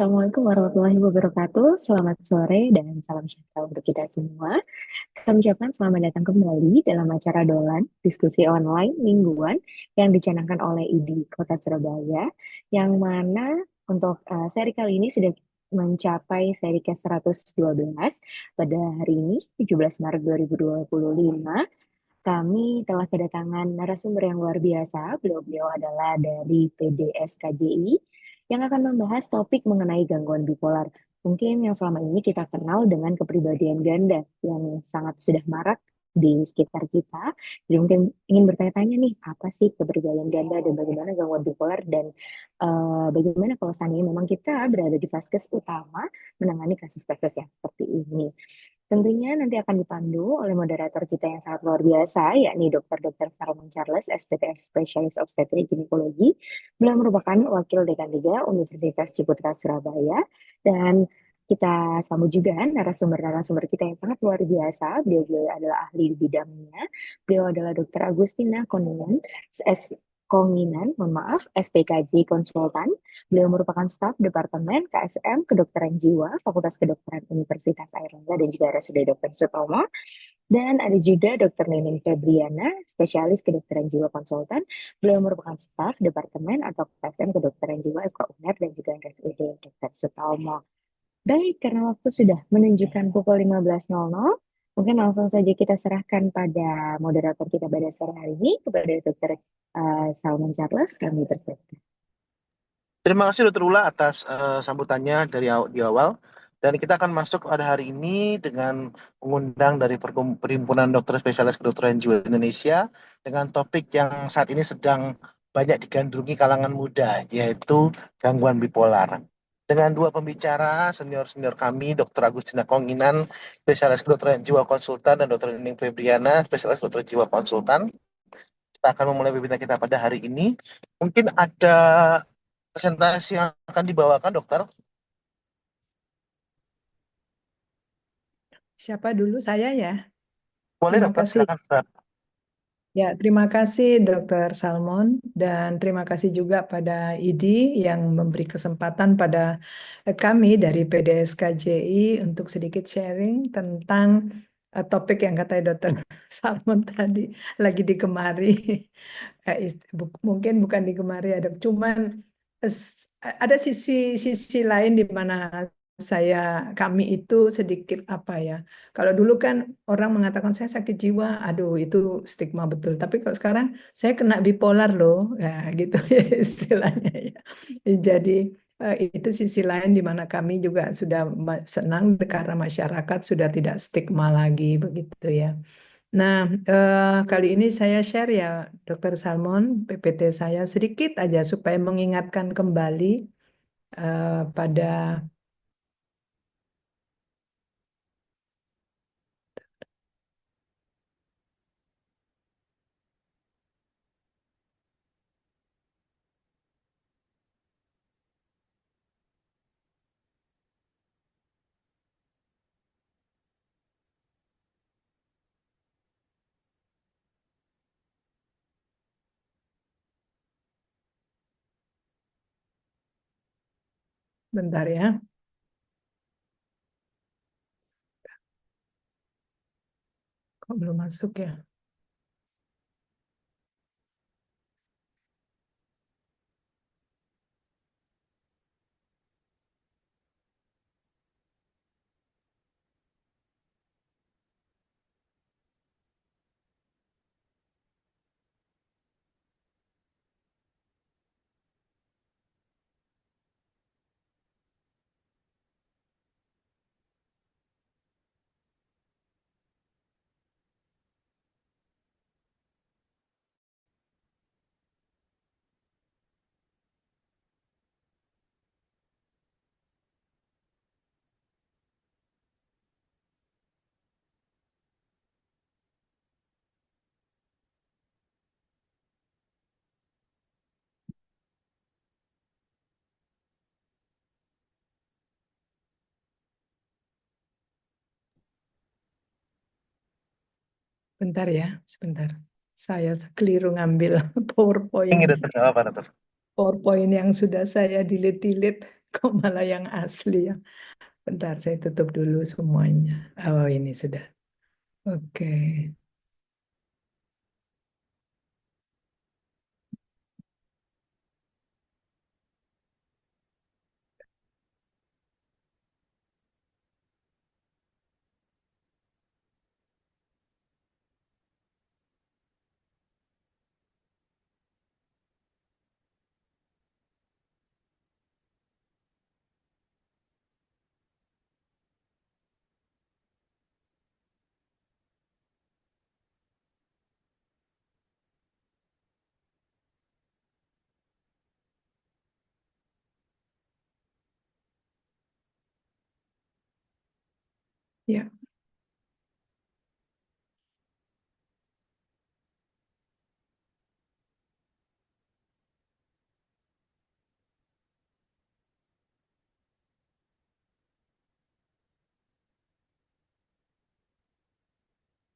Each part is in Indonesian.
Assalamualaikum warahmatullahi wabarakatuh. Selamat sore dan salam sejahtera untuk kita semua. Kami ucapkan selamat datang kembali dalam acara Dolan, diskusi online mingguan yang dicanangkan oleh ID Kota Surabaya, yang mana untuk seri kali ini sudah mencapai seri ke-112 pada hari ini, 17 Maret 2025. Kami telah kedatangan narasumber yang luar biasa. Beliau-beliau adalah dari PDSKJI yang akan membahas topik mengenai gangguan bipolar. Mungkin yang selama ini kita kenal dengan kepribadian ganda yang sangat sudah marak di sekitar kita. Jadi mungkin ingin bertanya-tanya nih, apa sih kepribadian ganda dan bagaimana gangguan bipolar dan bagaimana kalau seandainya memang kita berada di vaskes utama menangani kasus-kasus yang seperti ini. Tentunya nanti akan dipandu oleh moderator kita yang sangat luar biasa, yakni Dr. Sarman Charles, SPTS Specialist Obstetric Gynecology. Beliau merupakan Wakil Dekan 3 Universitas Ciputra Surabaya. Dan kita sambut juga narasumber-narasumber kita yang sangat luar biasa. Beliau adalah ahli di bidangnya. Beliau adalah Dr. Agustina Konginan, mohon maaf, SPKJ Konsultan. Beliau merupakan staf Departemen KSM Kedokteran Jiwa, Fakultas Kedokteran Universitas Airlangga dan juga RSUD Dr. Sutomo. Dan ada juga Dr. Neneng Febriana, spesialis kedokteran jiwa konsultan. Beliau merupakan staf Departemen atau KSM Kedokteran Jiwa FK UNER dan juga RSUD Dr. Sutomo. Baik, karena waktu sudah menunjukkan pukul 15.00, mungkin langsung saja kita serahkan pada moderator kita pada sore hari ini, kepada Dr. Salman Charles. Kami bersilakan. Terima kasih Dr. Ula atas sambutannya di awal. Dan kita akan masuk pada hari ini dengan mengundang dari Perhimpunan Dokter Spesialis Kedokteran Jiwa Indonesia dengan topik yang saat ini sedang banyak digandrungi kalangan muda, yaitu gangguan bipolar. Dengan dua pembicara senior-senior kami, Dr. Agustina Konginan, Spesialis Kedokteran Jiwa Konsultan, dan Dr. Nining Febriana, Spesialis Kedokteran Jiwa Konsultan. Kita akan memulai webinar kita pada hari ini. Mungkin ada presentasi yang akan dibawakan, dokter? Siapa dulu? Saya ya. Boleh, Terima dokter, kasih. silakan. Dokter. Ya, terima kasih Dr. Salmon dan terima kasih juga pada IDI yang memberi kesempatan pada kami dari PDSKJI untuk sedikit sharing tentang topik yang kata Dr. Salmon tadi lagi digemari. Mungkin bukan digemari, ada cuman ada sisi lain di mana kami itu sedikit apa ya. Kalau dulu kan orang mengatakan saya sakit jiwa, aduh itu stigma betul. Tapi kalau sekarang saya kena bipolar loh, ya gitu ya istilahnya ya. Jadi itu sisi lain di mana kami juga sudah senang karena masyarakat sudah tidak stigma lagi begitu ya. Nah, kali ini saya share ya, Dr. Salmon, PPT saya sedikit aja supaya mengingatkan kembali pada bentar ya. Kok belum masuk ya? Bentar ya, sebentar. Saya keliru ngambil Ini PowerPoint. dokter, nggak apa, dokter. PowerPoint yang sudah saya delete-delete. Kok malah yang asli ya? Bentar, saya tutup dulu semuanya. Oh, ini sudah. Oke. Ya,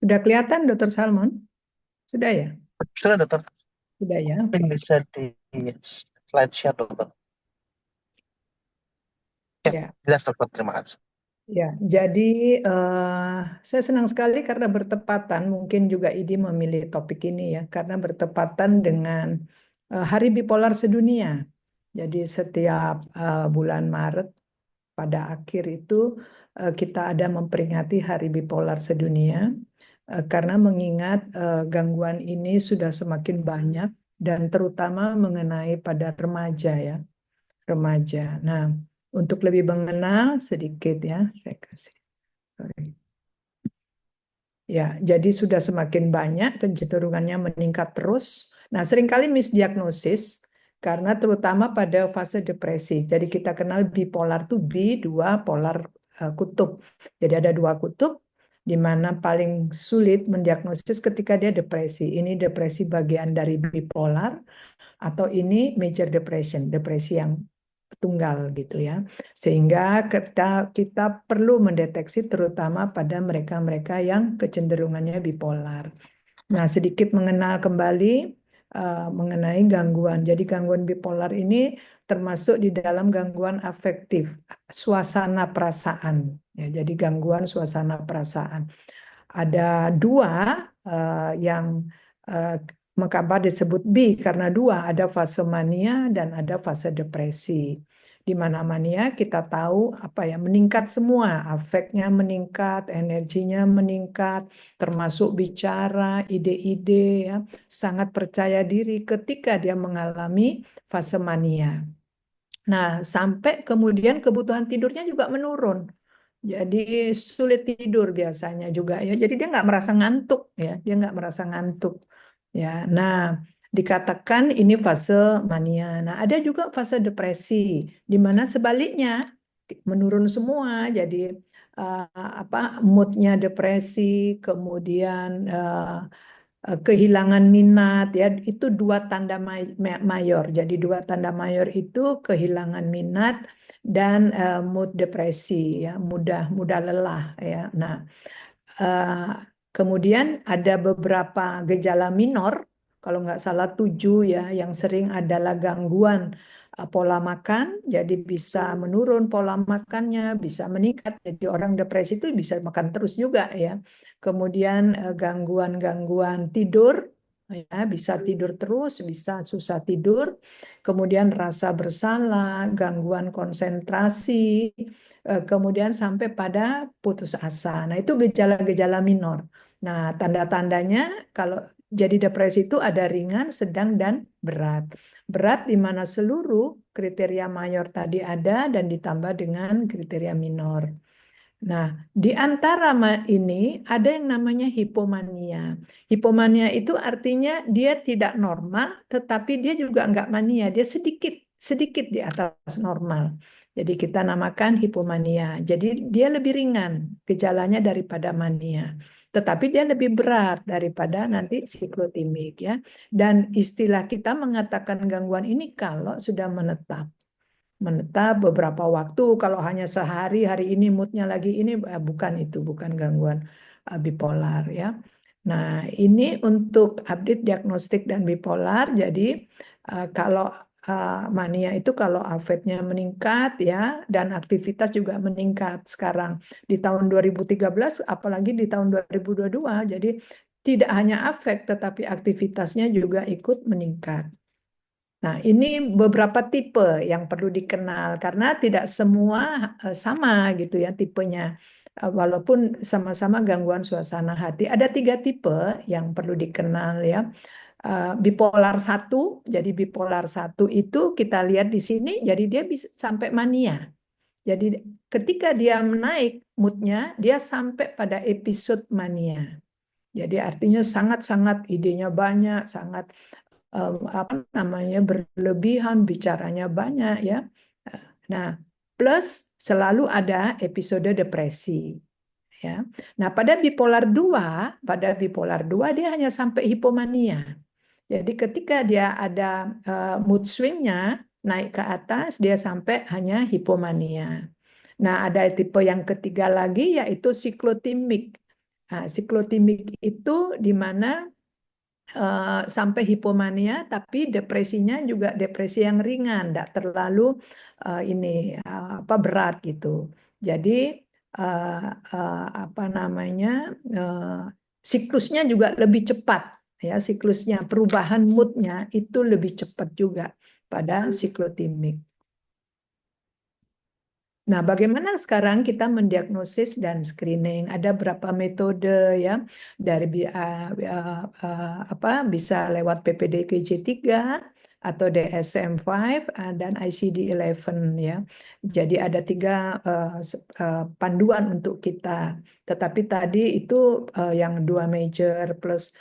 sudah kelihatan, Dokter Salmon? Sudah ya? Sudah dokter, Sudah ya, mungkin oke. bisa di slide share dokter. Ya, Ya, jelas dokter, terima kasih. ya. Jadi saya senang sekali karena bertepatan, mungkin juga IDI memilih topik ini ya, karena bertepatan dengan Hari Bipolar Sedunia. Jadi setiap bulan Maret pada akhir itu kita ada memperingati Hari Bipolar Sedunia karena mengingat gangguan ini sudah semakin banyak dan terutama mengenai pada remaja ya, remaja. Nah, untuk lebih mengenal sedikit ya, saya kasih. Sorry. Ya, jadi sudah semakin banyak, kecenderungannya meningkat terus. Nah, seringkali misdiagnosis karena terutama pada fase depresi. Jadi kita kenal bipolar itu B, dua polar kutub. Jadi ada dua kutub di mana paling sulit mendiagnosis ketika dia depresi. Ini depresi bagian dari bipolar atau ini major depression, depresi yang tunggal gitu ya. Sehingga kita perlu mendeteksi terutama pada mereka-mereka yang kecenderungannya bipolar. Nah, sedikit mengenal kembali mengenai gangguan. Jadi gangguan bipolar ini termasuk di dalam gangguan afektif, suasana perasaan. Ya, jadi gangguan suasana perasaan. Ada dua yang uh, mengapa disebut B karena dua, ada fase mania dan ada fase depresi. Di mana mania kita tahu apa ya, meningkat semua, afeknya meningkat, energinya meningkat, termasuk bicara, ide-ide ya, sangat percaya diri ketika dia mengalami fase mania. Nah, sampai kemudian kebutuhan tidurnya juga menurun. Jadi sulit tidur biasanya juga ya. Jadi dia nggak merasa ngantuk ya. Dia nggak merasa ngantuk ya. Nah, dikatakan ini fase mania. Nah, ada juga fase depresi di mana sebaliknya menurun semua. Jadi apa moodnya depresi, kemudian kehilangan minat ya, itu dua tanda mayor. Jadi dua tanda mayor itu kehilangan minat dan mood depresi ya, mudah mudah lelah ya. Nah, eh, kemudian ada beberapa gejala minor, kalau nggak salah 7 ya, yang sering adalah gangguan pola makan, jadi bisa menurun pola makannya, bisa meningkat. Jadi orang depresi itu bisa makan terus juga ya. Kemudian gangguan-gangguan tidur, ya bisa tidur terus, bisa susah tidur. Kemudian rasa bersalah, gangguan konsentrasi, kemudian sampai pada putus asa. Nah, itu gejala-gejala minor. Nah, tanda-tandanya kalau jadi depresi itu ada ringan, sedang, dan berat. Berat di mana seluruh kriteria mayor tadi ada dan ditambah dengan kriteria minor. Nah, di antara ini ada yang namanya hipomania. Hipomania itu artinya dia tidak normal, tetapi dia juga enggak mania. Dia sedikit sedikit di atas normal. Jadi kita namakan hipomania. Jadi dia lebih ringan gejalanya daripada mania. Tetapi dia lebih berat daripada nanti siklotimik ya. Dan istilah kita mengatakan gangguan ini kalau sudah menetap beberapa waktu. Kalau hanya sehari, hari ini moodnya lagi ini, bukan itu, bukan gangguan bipolar ya. Nah, ini untuk update diagnostik dan bipolar. Jadi kalau mania itu kalau afeknya meningkat ya, dan aktivitas juga meningkat sekarang di tahun 2013 apalagi di tahun 2022. Jadi tidak hanya afek tetapi aktivitasnya juga ikut meningkat. Nah, ini beberapa tipe yang perlu dikenal karena tidak semua sama gitu ya tipenya. Walaupun sama-sama gangguan suasana hati. Ada 3 tipe yang perlu dikenal ya. Bipolar satu, jadi bipolar satu itu kita lihat di sini, jadi dia bisa sampai mania. Jadi ketika dia menaik moodnya, dia sampai pada episode mania. Jadi artinya sangat-sangat idenya banyak, sangat apa namanya berlebihan, bicaranya banyak ya. Nah, plus selalu ada episode depresi ya. Nah, pada bipolar 2 dia hanya sampai hipomania. Jadi ketika dia ada mood swingnya naik ke atas, dia sampai hanya hipomania. Nah, ada tipe yang ketiga lagi yaitu siklotimik. Nah, siklotimik itu di mana sampai hipomania, tapi depresinya juga depresi yang ringan, tidak terlalu ini apa berat gitu. Jadi apa namanya siklusnya juga lebih cepat ya, siklusnya perubahan moodnya itu lebih cepat juga pada siklotimik. Nah, bagaimana sekarang kita mendiagnosis dan screening? Ada berapa metode ya, dari apa bisa lewat PPDKJ3 atau DSM-5 dan ICD-11 ya. Jadi ada 3 panduan untuk kita. Tetapi tadi itu yang 2 major plus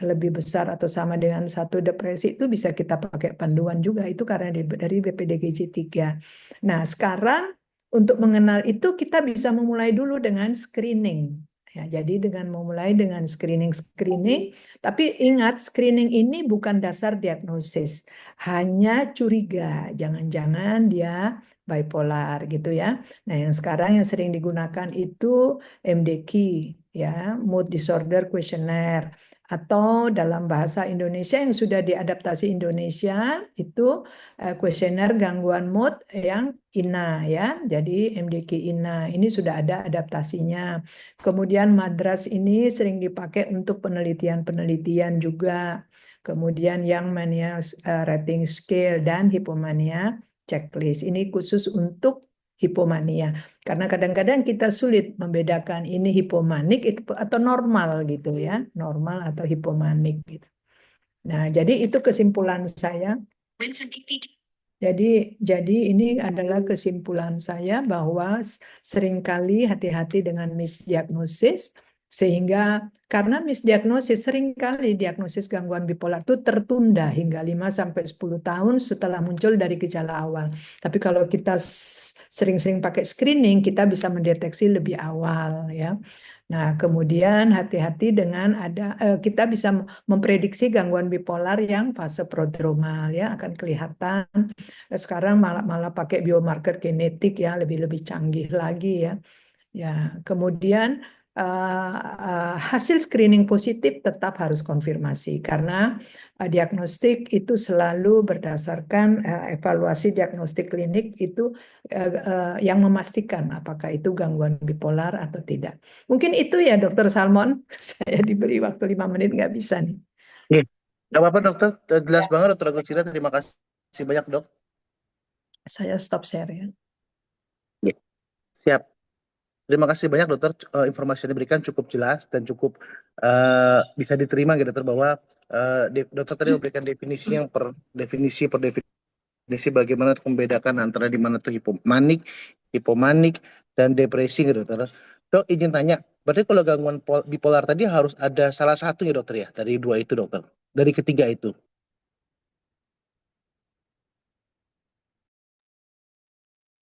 lebih besar atau sama dengan 1 depresi itu bisa kita pakai panduan juga. Itu karena dari BPDKJ3. Nah, sekarang untuk mengenal itu kita bisa memulai dulu dengan screening. Ya, jadi dengan memulai dengan screening, tapi ingat screening ini bukan dasar diagnosis, hanya curiga, jangan-jangan dia bipolar gitu ya. Nah, yang sekarang yang sering digunakan itu MDQ ya, Mood Disorder Questionnaire, atau dalam bahasa Indonesia yang sudah diadaptasi Indonesia itu kuesioner gangguan mood yang INA ya. Jadi MDQ INA ini sudah ada adaptasinya. Kemudian Madras ini sering dipakai untuk penelitian-penelitian juga. Kemudian yang mania rating scale dan hipomania checklist. Ini khusus untuk hipomania. Karena kadang-kadang kita sulit membedakan ini hipomanik atau normal gitu ya, normal atau hipomanik gitu. Nah, jadi itu kesimpulan saya. Jadi ini adalah kesimpulan saya bahwa seringkali hati-hati dengan misdiagnosis, sehingga karena misdiagnosis seringkali diagnosis gangguan bipolar itu tertunda hingga 5-10 tahun setelah muncul dari gejala awal. Tapi kalau kita sering-sering pakai screening, kita bisa mendeteksi lebih awal ya. Nah, kemudian hati-hati dengan kita bisa memprediksi gangguan bipolar yang fase prodromal ya, akan kelihatan. Sekarang malah pakai biomarker genetik ya, lebih canggih lagi ya. Ya, kemudian hasil screening positif tetap harus konfirmasi karena diagnostik itu selalu berdasarkan evaluasi diagnostik klinik itu yang memastikan apakah itu gangguan bipolar atau tidak. Mungkin itu ya Dokter Salmon. Saya diberi waktu 5 menit nggak bisa nih. Nggak apa-apa dokter, jelas banget dokter Agus Cira, terima kasih banyak dok. Saya stop share ya. Siap. Terima kasih banyak dokter, informasi yang diberikan cukup jelas dan cukup bisa diterima gitu dokter, bahwa dokter tadi memberikan definisi yang per definisi bagaimana untuk membedakan antara di mana tuh hipomanik dan depresi gitu dokter. Dok izin tanya, berarti kalau gangguan bipolar tadi harus ada salah satu ya dokter ya, dari 2 itu dokter, dari ketiga itu?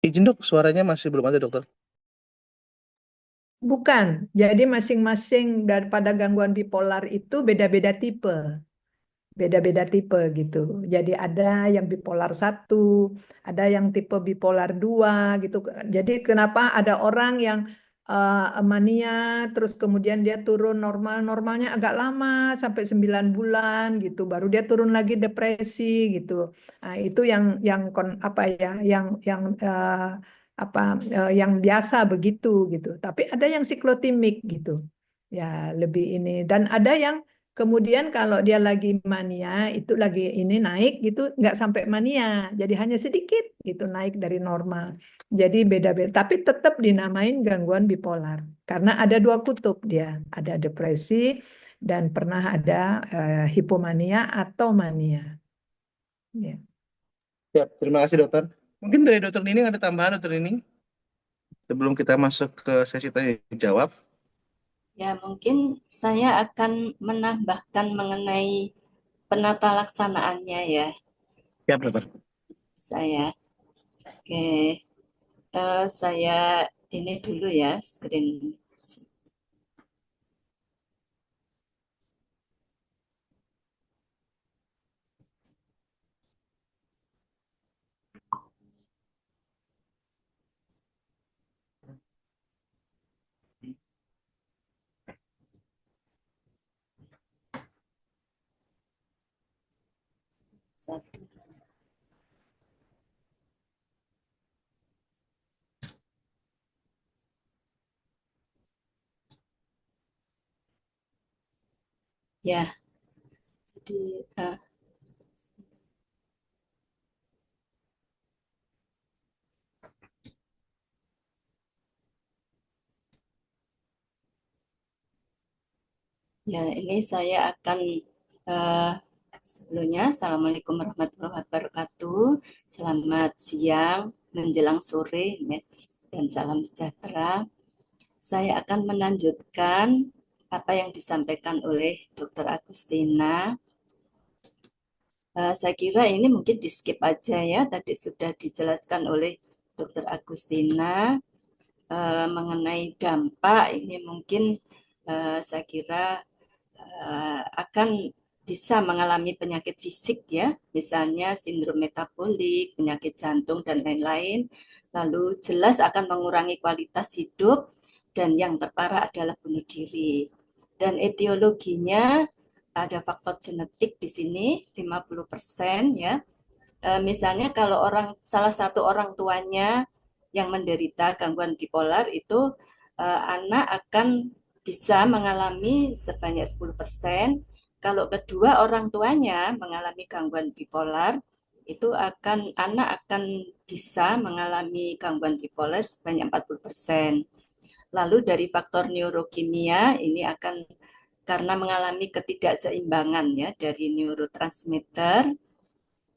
Izin dok, suaranya masih belum ada dokter. Bukan, jadi masing-masing daripada gangguan bipolar itu beda-beda tipe. Beda-beda tipe gitu. Jadi ada yang bipolar 1, ada yang tipe bipolar 2 gitu. Jadi kenapa ada orang yang mania, terus kemudian dia turun normal, normalnya agak lama sampai 9 bulan gitu, baru dia turun lagi depresi gitu. Nah, itu apa ya, apa yang biasa begitu gitu. Tapi ada yang siklotimik gitu, ya lebih ini. Dan ada yang kemudian kalau dia lagi mania, itu lagi ini naik gitu, nggak sampai mania, jadi hanya sedikit gitu naik dari normal. Jadi beda-beda, tapi tetap dinamain gangguan bipolar karena ada dua kutub dia, ada depresi dan pernah ada hipomania atau mania. Ya. Ya, terima kasih dokter. Mungkin dari dokter Nining ada tambahan dokter Nining sebelum kita masuk ke sesi tanya jawab. Ya, mungkin saya akan menambahkan mengenai penata laksanaannya ya, Ya, dokter. saya. Oke, saya ini dulu ya screen. Satu. Ya, jadi ya ini saya akan sebelumnya Assalamualaikum warahmatullahi wabarakatuh. Selamat siang menjelang sore ya, dan salam sejahtera. Saya akan melanjutkan apa yang disampaikan oleh Dr. Agustina. Saya kira ini mungkin di skip aja ya, tadi sudah dijelaskan oleh Dr. Agustina mengenai dampak ini mungkin saya kira akan bisa mengalami penyakit fisik ya, misalnya sindrom metabolik, penyakit jantung dan lain-lain. Lalu jelas akan mengurangi kualitas hidup dan yang terparah adalah bunuh diri. Dan etiologinya ada faktor genetik di sini 50% ya. Misalnya kalau salah satu orang tuanya yang menderita gangguan bipolar itu anak akan bisa mengalami sebanyak 10%. Kalau kedua orang tuanya mengalami gangguan bipolar, itu anak akan bisa mengalami gangguan bipolar sebanyak 40%. Lalu dari faktor neurokimia ini akan karena mengalami ketidakseimbangan ya dari neurotransmitter.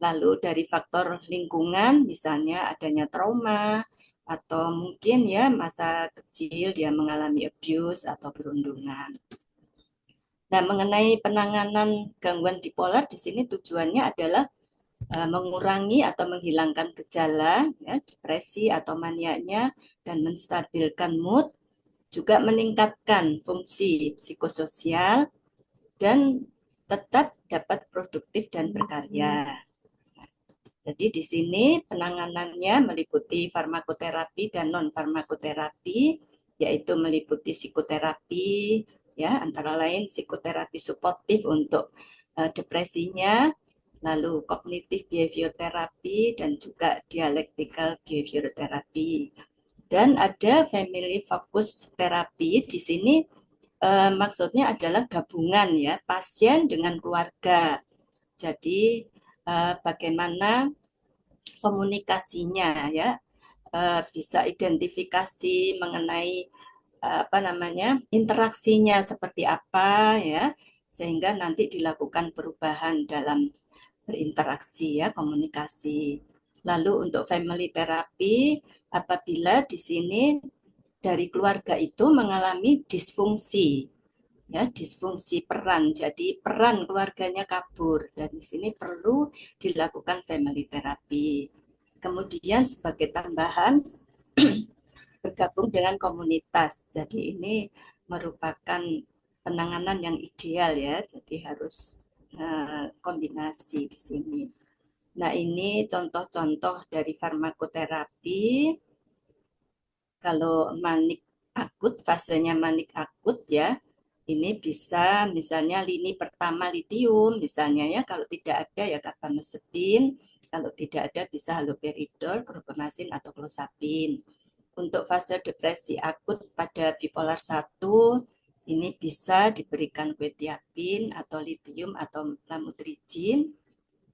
Lalu dari faktor lingkungan, misalnya adanya trauma, atau mungkin ya masa kecil dia mengalami abuse atau perundungan. Nah, mengenai penanganan gangguan bipolar di sini tujuannya adalah mengurangi atau menghilangkan gejala ya, depresi atau maniaknya dan menstabilkan mood, juga meningkatkan fungsi psikososial dan tetap dapat produktif dan berkarya. Jadi di sini penanganannya meliputi farmakoterapi dan non farmakoterapi, yaitu meliputi psikoterapi, ya antara lain psikoterapi suportif untuk depresinya, lalu kognitif behavior therapy dan juga dialectical behavior therapy. Dan ada family focus therapy di sini maksudnya adalah gabungan ya pasien dengan keluarga. Jadi bagaimana komunikasinya ya, bisa identifikasi mengenai apa namanya interaksinya seperti apa ya, sehingga nanti dilakukan perubahan dalam berinteraksi ya, komunikasi. Lalu untuk family therapy, apabila di sini dari keluarga itu mengalami disfungsi ya, disfungsi peran, jadi peran keluarganya kabur, dan di sini perlu dilakukan family therapy. Kemudian sebagai tambahan bergabung dengan komunitas, jadi ini merupakan penanganan yang ideal ya, jadi harus kombinasi di sini. Nah, ini contoh-contoh dari farmakoterapi. Kalau manik akut, fasenya manik akut ya. Ini bisa misalnya lini pertama litium, misalnya ya, kalau tidak ada ya karbamazepin, kalau tidak ada bisa haloperidol, carbamazine atau clozapin. Untuk fase depresi akut pada bipolar 1, ini bisa diberikan quetiapin atau litium atau lamotrigine.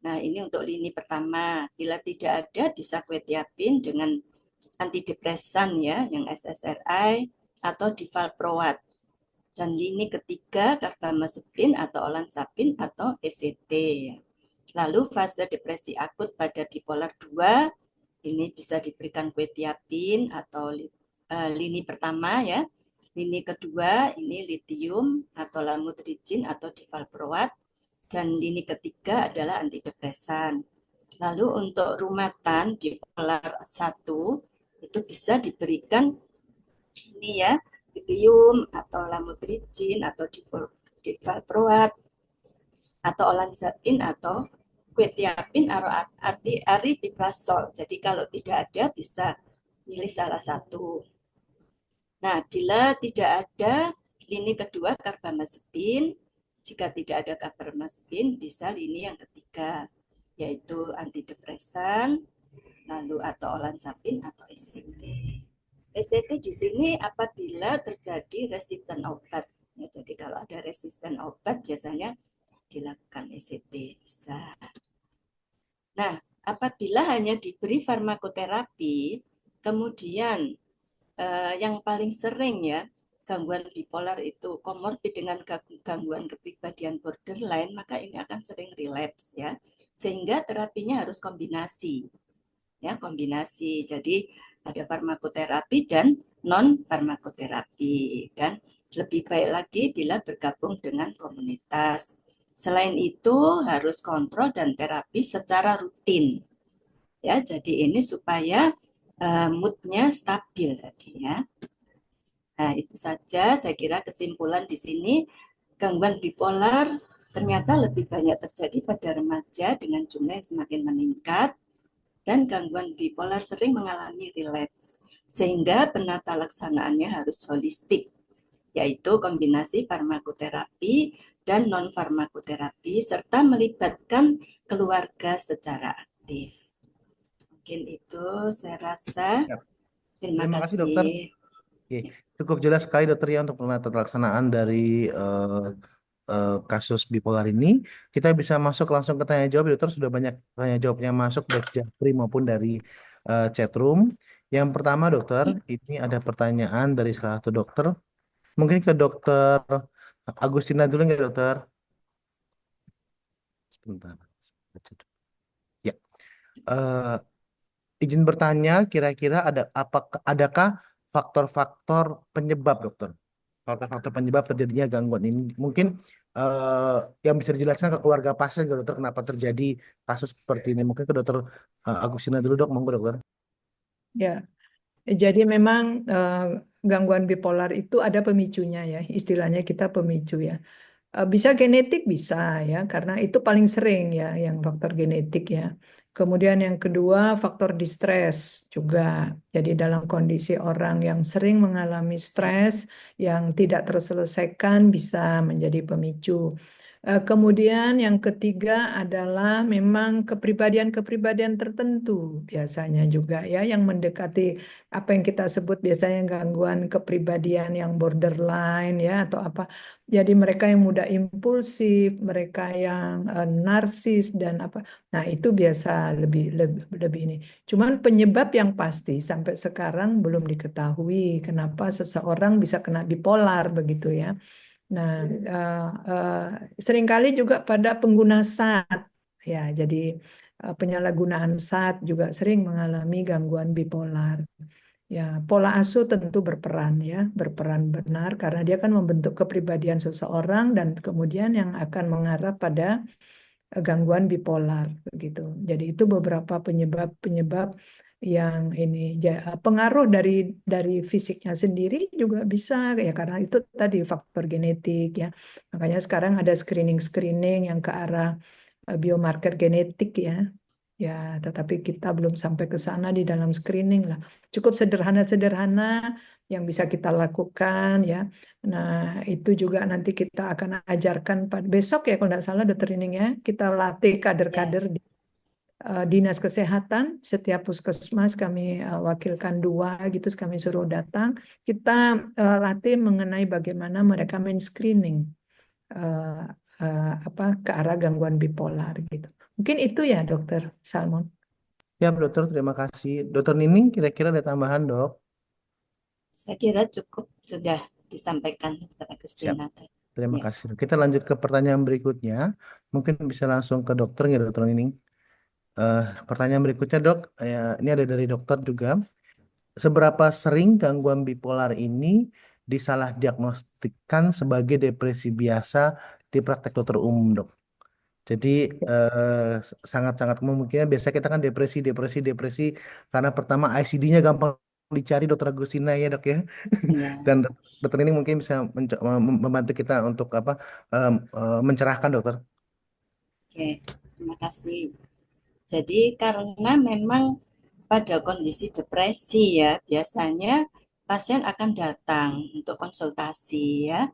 Nah, ini untuk lini pertama. Bila tidak ada, bisa quetiapin dengan antidepresan ya, yang SSRI atau divalproat. Dan lini ketiga, karbamazepin atau olanzapin atau ECT. Lalu fase depresi akut pada bipolar 2, ini bisa diberikan quetiapin atau lini pertama ya. Lini kedua ini litium atau lamotrigine atau divalproat. Dan lini ketiga adalah antidepresan. Lalu untuk rumatan bipolar 1 itu bisa diberikan ini ya, litium atau lamotrigine atau divalproat atau olanzapin atau quetiapin atau aripiprazol. Jadi kalau tidak ada bisa pilih salah satu. Nah, bila tidak ada lini kedua karbamazepin, jika tidak ada karbamazepin bisa lini yang ketiga, yaitu antidepresan, lalu atau olanzapin atau ECT. ECT di sini apabila terjadi resisten obat. Ya, jadi kalau ada resisten obat biasanya dilakukan ECT bisa. Nah, apabila hanya diberi farmakoterapi, kemudian yang paling sering ya gangguan bipolar itu komorbid dengan gangguan kepribadian borderline, maka ini akan sering relapse ya. Sehingga terapinya harus kombinasi. Ya, kombinasi. Jadi ada farmakoterapi dan non farmakoterapi, dan lebih baik lagi bila bergabung dengan komunitas. Selain itu harus kontrol dan terapi secara rutin. Ya, jadi ini supaya moodnya stabil tadi ya. Nah, itu saja saya kira kesimpulan di sini, gangguan bipolar ternyata lebih banyak terjadi pada remaja dengan jumlah yang semakin meningkat, dan gangguan bipolar sering mengalami relapse, sehingga penata laksanaannya harus holistik, yaitu kombinasi farmakoterapi dan non-farmakoterapi, serta melibatkan keluarga secara aktif. Mungkin itu saya rasa. Ya. Terima Terima kasih dokter. kasih. Oke, cukup jelas sekali dokter ya untuk penata pelaksanaan dari kasus bipolar ini. Kita bisa masuk langsung ke tanya jawab. Dokter sudah banyak tanya jawabnya masuk baik Japri maupun dari chat room. Yang pertama dokter, ini ada pertanyaan dari salah satu dokter. Mungkin ke dokter Agustina dulu nggak dokter? Sebentar. Ya. Eh, izin bertanya, kira-kira adakah faktor-faktor penyebab dokter? Faktor-faktor penyebab terjadinya gangguan ini mungkin eh, yang bisa dijelaskan ke keluarga pasien ke dokter kenapa terjadi kasus seperti ini, mungkin ke dokter Agustina dulu dok, monggo dokter. Ya, jadi memang gangguan bipolar itu ada pemicunya ya, istilahnya kita pemicu ya. Bisa genetik bisa ya, karena itu paling sering ya yang faktor genetik ya. Kemudian yang kedua faktor distres juga. Jadi dalam kondisi orang yang sering mengalami stres yang tidak terselesaikan bisa menjadi pemicu. Kemudian yang ketiga adalah memang kepribadian-kepribadian tertentu biasanya juga ya yang mendekati apa yang kita sebut biasanya gangguan kepribadian yang borderline ya atau apa. Jadi mereka yang mudah impulsif, mereka yang narsis dan apa. Nah, itu biasa lebih lebih lebih ini. Cuman penyebab yang pasti sampai sekarang belum diketahui kenapa seseorang bisa kena bipolar begitu ya. Nah, seringkali juga pada pengguna SAT ya. Jadi penyalahgunaan SAT juga sering mengalami gangguan bipolar. Ya, pola asuh tentu berperan ya, berperan benar karena dia akan membentuk kepribadian seseorang dan kemudian yang akan mengarah pada gangguan bipolar begitu. Jadi itu beberapa penyebab-penyebab yang ini pengaruh dari fisiknya sendiri juga bisa ya karena itu tadi faktor genetik ya. Makanya sekarang ada screening-screening yang ke arah biomarker genetik ya. Ya, tetapi kita belum sampai ke sana di dalam screening lah. Cukup sederhana-sederhana yang bisa kita lakukan ya. Nah, itu juga nanti kita akan ajarkan besok ya kalau tidak salah Dokter Nining ya. Kita latih Ya, kader-kader di Dinas Kesehatan. Setiap puskesmas kami wakilkan 2 gitu, kami suruh datang. Kita latih mengenai bagaimana mereka screening eh, ke arah gangguan bipolar gitu. Mungkin itu ya Dokter Salmon. Ya, dokter, terima kasih. Dokter Nining, kira-kira ada tambahan, dok? saya kira cukup sudah disampaikan Dr. Siap. Agustina tadi. Terima Ya. kasih. Kita lanjut ke pertanyaan berikutnya. Mungkin bisa langsung ke dokter ya, dokter Nining. Eh, Pertanyaan berikutnya, dok. Ini ada dari dokter juga. Seberapa sering gangguan bipolar ini disalah diagnostikan sebagai depresi biasa di praktek dokter umum, dok? Jadi sangat-sangat kemungkinan biasa kita kan depresi karena pertama ICD-nya gampang dicari dokter Agustina ya, dok ya. Ya, Dan dokter ini mungkin bisa membantu kita untuk apa mencerahkan, dokter. oke. Terima kasih. Jadi karena memang pada kondisi depresi ya, biasanya pasien akan datang untuk konsultasi ya.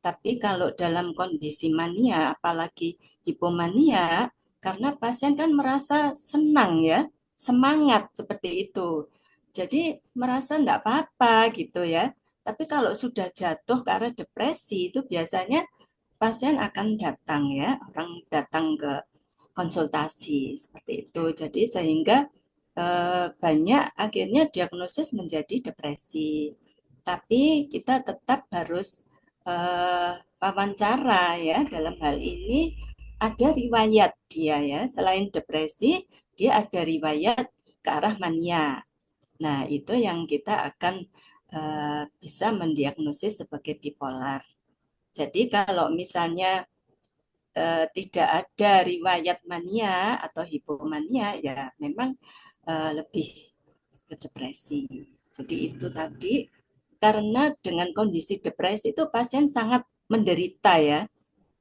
Tapi kalau dalam kondisi mania, apalagi hipomania, karena pasien kan merasa senang ya, semangat seperti itu. Jadi merasa enggak apa-apa gitu ya. Tapi kalau sudah jatuh ke arah depresi itu biasanya pasien akan datang ya, orang datang ke konsultasi seperti itu. Jadi sehingga banyak akhirnya diagnosis menjadi depresi. Tapi kita tetap harus wawancara ya dalam hal ini ada riwayat dia ya selain depresi dia ada riwayat ke arah mania. Nah itu yang kita akan bisa mendiagnosis sebagai bipolar. Jadi kalau misalnya tidak ada riwayat mania atau hipomania, ya memang lebih ke depresi. Jadi itu tadi, karena dengan kondisi depresi itu pasien sangat menderita ya,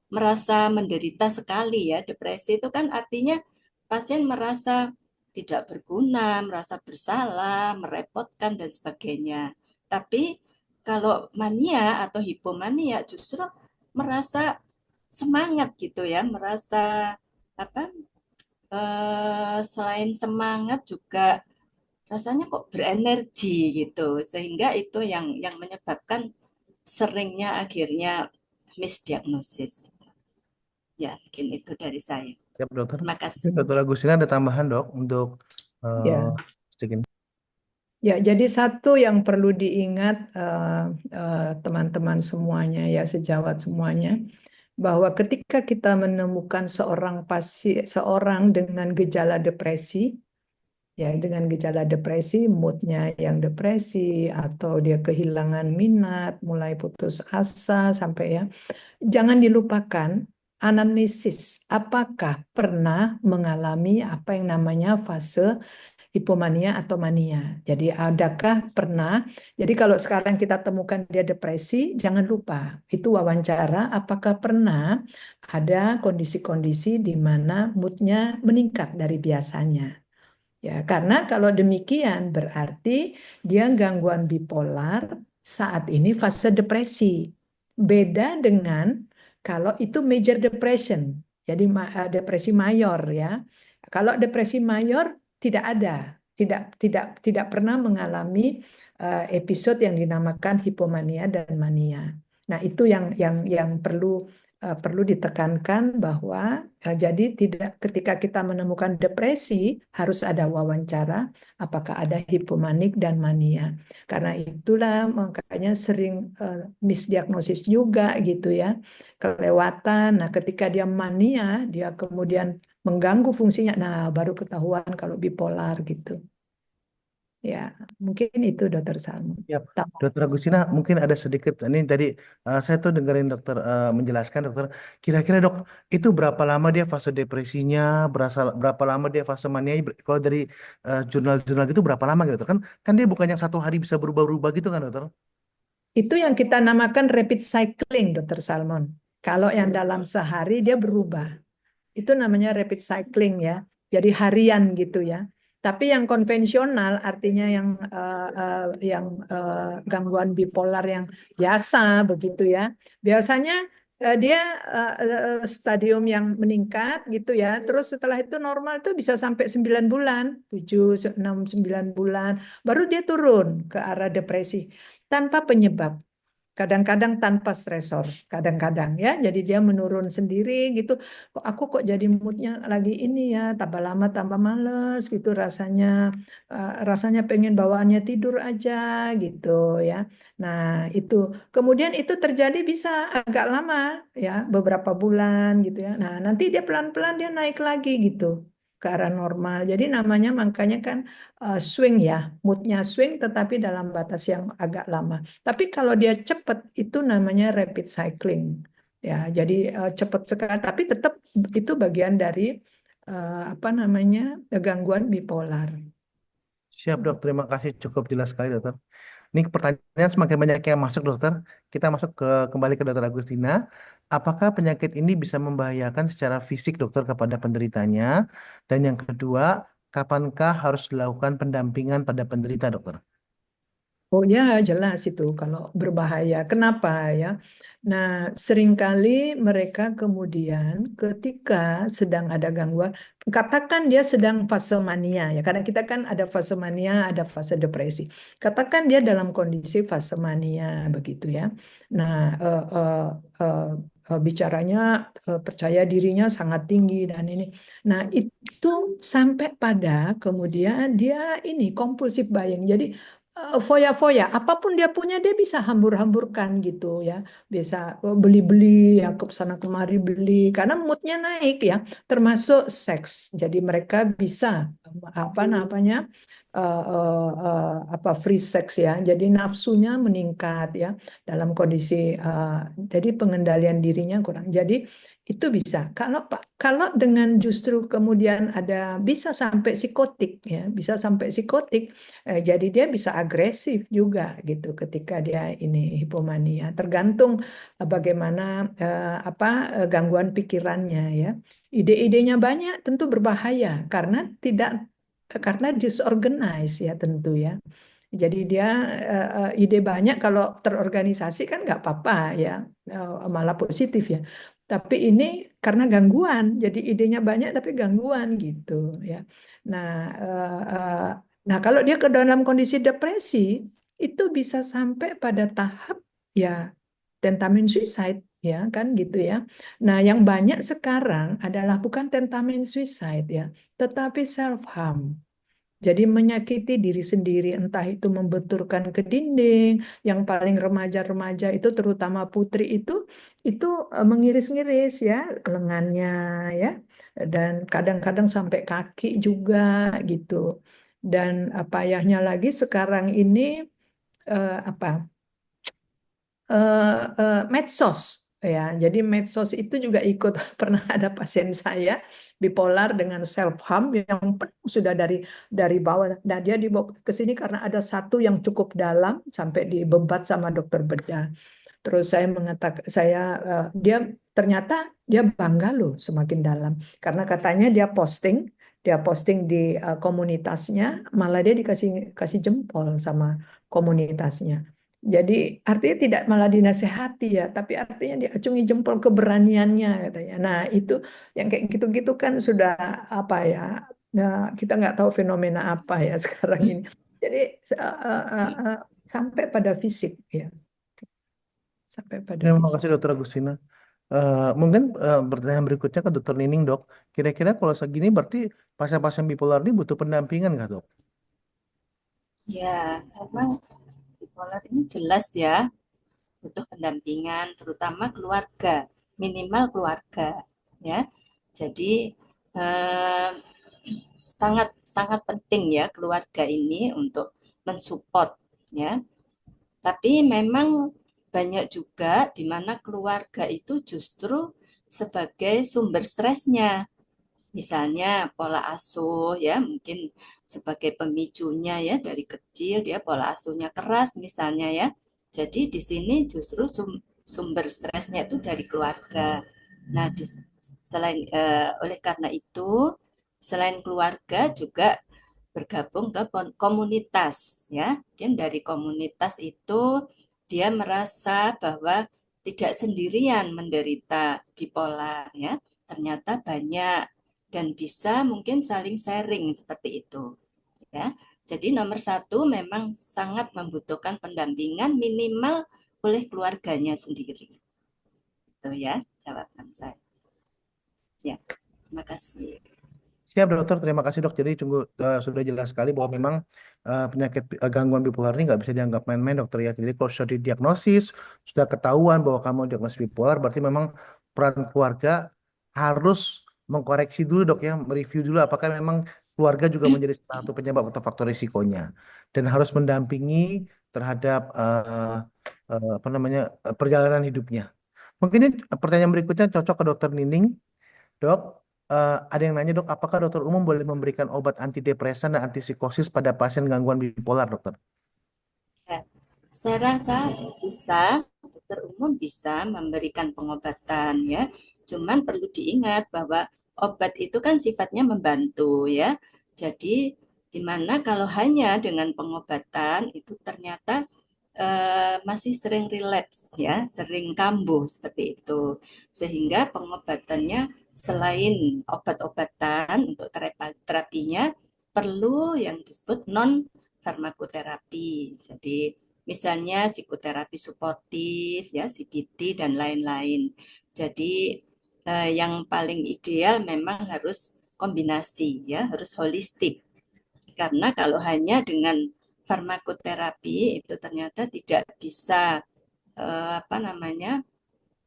merasa menderita sekali ya. Depresi itu kan artinya pasien merasa tidak berguna, merasa bersalah, merepotkan dan sebagainya. Tapi kalau mania atau hipomania justru merasa semangat gitu ya, merasa apa? Selain semangat juga rasanya kok berenergi gitu, sehingga itu yang menyebabkan seringnya akhirnya misdiagnosis. Ya, mungkin itu dari saya. Siap, dokter. Terima Mungkin kasih. dokter Agustina ada tambahan, dok, untuk eh Ya, sedikit. ya. Jadi satu yang perlu diingat teman-teman semuanya ya sejawat semuanya bahwa ketika kita menemukan seorang dengan gejala depresi, ya dengan gejala depresi, moodnya yang depresi atau dia kehilangan minat, mulai putus asa sampai ya, jangan dilupakan anamnesis. Apakah pernah mengalami apa yang namanya fase hipomania atau mania. Jadi adakah pernah, jadi kalau sekarang kita temukan dia depresi, jangan lupa, itu wawancara apakah pernah ada kondisi-kondisi di mana moodnya meningkat dari biasanya. Ya, karena kalau demikian berarti dia gangguan bipolar saat ini fase depresi. Beda dengan kalau itu major depression, jadi depresi mayor ya. Kalau depresi mayor tidak ada, tidak pernah mengalami episode yang dinamakan hipomania dan mania. Nah, itu yang perlu ditekankan bahwa jadi tidak ketika kita menemukan depresi harus ada wawancara apakah ada hipomanik dan mania. Karena itulah makanya sering misdiagnosis juga gitu ya. Kelewatan. Nah, ketika dia mania, dia kemudian mengganggu fungsinya. Nah, baru ketahuan kalau bipolar gitu. Ya, mungkin itu Dokter Salmo. Ya, dokter Agustina mungkin ada sedikit ini tadi saya tuh dengerin dokter menjelaskan, dokter. Kira-kira, dok, itu berapa lama dia fase depresinya, berapa lama dia fase mania? Kalau dari jurnal-jurnal gitu berapa lama gitu, dokter? Kan dia bukan yang satu hari bisa berubah-ubah gitu kan, dokter? Itu yang kita namakan rapid cycling, Dokter Salmon. Kalau yang dalam sehari dia berubah. Itu namanya rapid cycling ya. jadi harian gitu ya. Tapi yang konvensional artinya gangguan bipolar yang biasa begitu ya. Biasanya dia stadium yang meningkat gitu ya. Terus setelah itu normal tuh bisa sampai 9 bulan, 7, 6, 9 bulan. Baru dia turun ke arah depresi tanpa penyebab. Kadang-kadang tanpa stresor, kadang-kadang ya. Jadi dia menurun sendiri gitu. Kok aku kok jadi moodnya lagi ini ya, tambah lama tambah males gitu rasanya, rasanya pengen bawaannya tidur aja gitu ya. Nah itu, kemudian itu terjadi bisa agak lama ya, beberapa bulan gitu ya. Nah nanti dia pelan-pelan dia naik lagi gitu ke arah normal. Jadi namanya makanya kan swing ya, moodnya swing tetapi dalam batas yang agak lama. Tapi kalau dia cepat itu namanya rapid cycling. Ya, jadi cepat sekali tapi tetap itu bagian dari apa namanya? Gangguan bipolar. Siap dok, terima kasih cukup jelas sekali dokter. Ini pertanyaan semakin banyak yang masuk dokter. Kita masuk kembali ke dokter Agustina. Apakah penyakit ini bisa membahayakan secara fisik dokter kepada penderitanya? Dan yang kedua, kapankah harus dilakukan pendampingan pada penderita dokter? Oh ya, jelas itu kalau berbahaya. Kenapa ya? Nah, seringkali mereka kemudian ketika sedang ada gangguan, katakan dia sedang fase mania ya, karena kita kan ada fase mania, ada fase depresi. Katakan dia dalam kondisi fase mania begitu ya. Nah, bicaranya percaya dirinya sangat tinggi dan ini. Nah, itu sampai pada kemudian dia ini kompulsif buying. Jadi foya-foya, apapun dia punya dia bisa hambur-hamburkan gitu ya, bisa beli-beli ya ke sana kemari beli karena moodnya naik ya, termasuk seks. Jadi mereka bisa apa namanya apa free sex ya, jadi nafsunya meningkat ya dalam kondisi jadi pengendalian dirinya kurang. Jadi itu bisa. Kalau dengan justru kemudian ada bisa sampai psikotik ya, bisa sampai psikotik. Jadi dia bisa agresif juga gitu ketika dia ini hipomania. Tergantung bagaimana apa gangguan pikirannya ya. Ide-idenya banyak tentu berbahaya karena disorganize ya tentu ya. Jadi dia ide banyak kalau terorganisasi kan nggak apa-apa ya, malah positif ya. Tapi ini karena gangguan, jadi idenya banyak tapi gangguan gitu ya. Nah, nah kalau dia ke dalam kondisi depresi itu bisa sampai pada tahap ya tentamen suicide ya kan gitu ya. Nah, yang banyak sekarang adalah bukan tentamen suicide ya, tetapi self harm. Jadi menyakiti diri sendiri, entah itu membenturkan ke dinding, yang paling remaja-remaja itu terutama putri itu mengiris-ngiris ya lengannya ya, dan kadang-kadang sampai kaki juga gitu. Dan payahnya lagi sekarang ini apa medsos ya. Jadi medsos itu juga ikut pernah ada pasien saya bipolar dengan self harm yang penuh sudah dari bawah. Nah, dia dibawa ke sini karena ada satu yang cukup dalam sampai dibebat sama dokter bedah. Terus saya mengatakan dia ternyata dia bangga loh semakin dalam karena katanya dia posting di komunitasnya, malah dia dikasih kasih jempol sama komunitasnya. Jadi artinya tidak malah dinasehati ya, tapi artinya diacungi jempol keberaniannya katanya. Nah itu yang kayak gitu-gitu kan sudah apa ya? Nah, kita nggak tahu fenomena apa ya sekarang ini. Jadi sampai pada fisik ya, sampai pada Terima fisik. kasih dokter Agustina. Mungkin pertanyaan berikutnya ke dokter Nining dok. Kira-kira kalau segini berarti pasien-pasien bipolar ini butuh pendampingan nggak dok? Ya, memang bipolar ini jelas ya, butuh pendampingan, terutama keluarga, minimal keluarga, ya. Jadi eh, sangat sangat penting ya keluarga ini untuk mensupport, ya. Tapi memang banyak juga di mana keluarga itu justru sebagai sumber stresnya. Misalnya pola asuh ya, mungkin sebagai pemicunya ya dari kecil dia pola asuhnya keras misalnya ya. Jadi di sini justru sumber stresnya itu dari keluarga. Nah, selain oleh karena itu Selain keluarga juga bergabung ke komunitas ya. Mungkin dari komunitas itu dia merasa bahwa tidak sendirian menderita bipolar ya. Ternyata banyak dan bisa mungkin saling sharing seperti itu ya. Jadi nomor satu memang sangat membutuhkan pendampingan minimal oleh keluarganya sendiri. Itu ya jawaban saya. Ya, terima kasih. Siap dokter, terima kasih dok. Jadi sudah jelas sekali bahwa memang penyakit gangguan bipolar ini nggak bisa dianggap main-main dokter ya. Jadi kalau sudah didiagnosis, sudah ketahuan bahwa kamu diagnosis bipolar, berarti memang peran keluarga harus mengkoreksi dulu dok ya, mereview dulu apakah memang keluarga juga menjadi salah satu penyebab atau faktor risikonya, dan harus mendampingi terhadap apa namanya perjalanan hidupnya. Mungkin ini pertanyaan berikutnya cocok ke dokter Nining. Dok, ada yang nanya dok, apakah dokter umum boleh memberikan obat antidepresan dan antipsikosis pada pasien gangguan bipolar, dokter? Ya, saya rasa bisa, dokter umum bisa memberikan pengobatan ya. Cuman perlu diingat bahwa obat itu kan sifatnya membantu ya. Jadi di mana kalau hanya dengan pengobatan itu ternyata masih sering relapse ya, sering kambuh seperti itu. Sehingga pengobatannya selain obat-obatan untuk terapinya perlu yang disebut non farmakoterapi. Jadi misalnya psikoterapi suportif ya, CBT dan lain-lain. Jadi yang paling ideal memang harus kombinasi ya, harus holistik. Karena kalau hanya dengan farmakoterapi itu ternyata tidak bisa apa namanya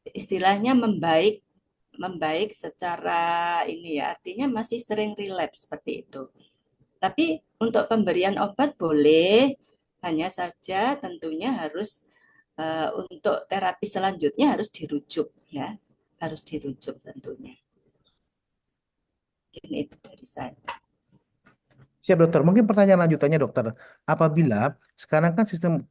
istilahnya membaik secara ini ya, artinya masih sering relapse seperti itu. Tapi untuk pemberian obat boleh, hanya saja tentunya harus untuk terapi selanjutnya harus dirujuk ya, harus dirujuk tentunya. Ini itu dari saya. Siap dokter. Mungkin pertanyaan lanjutannya dokter, apabila sekarang kan sistem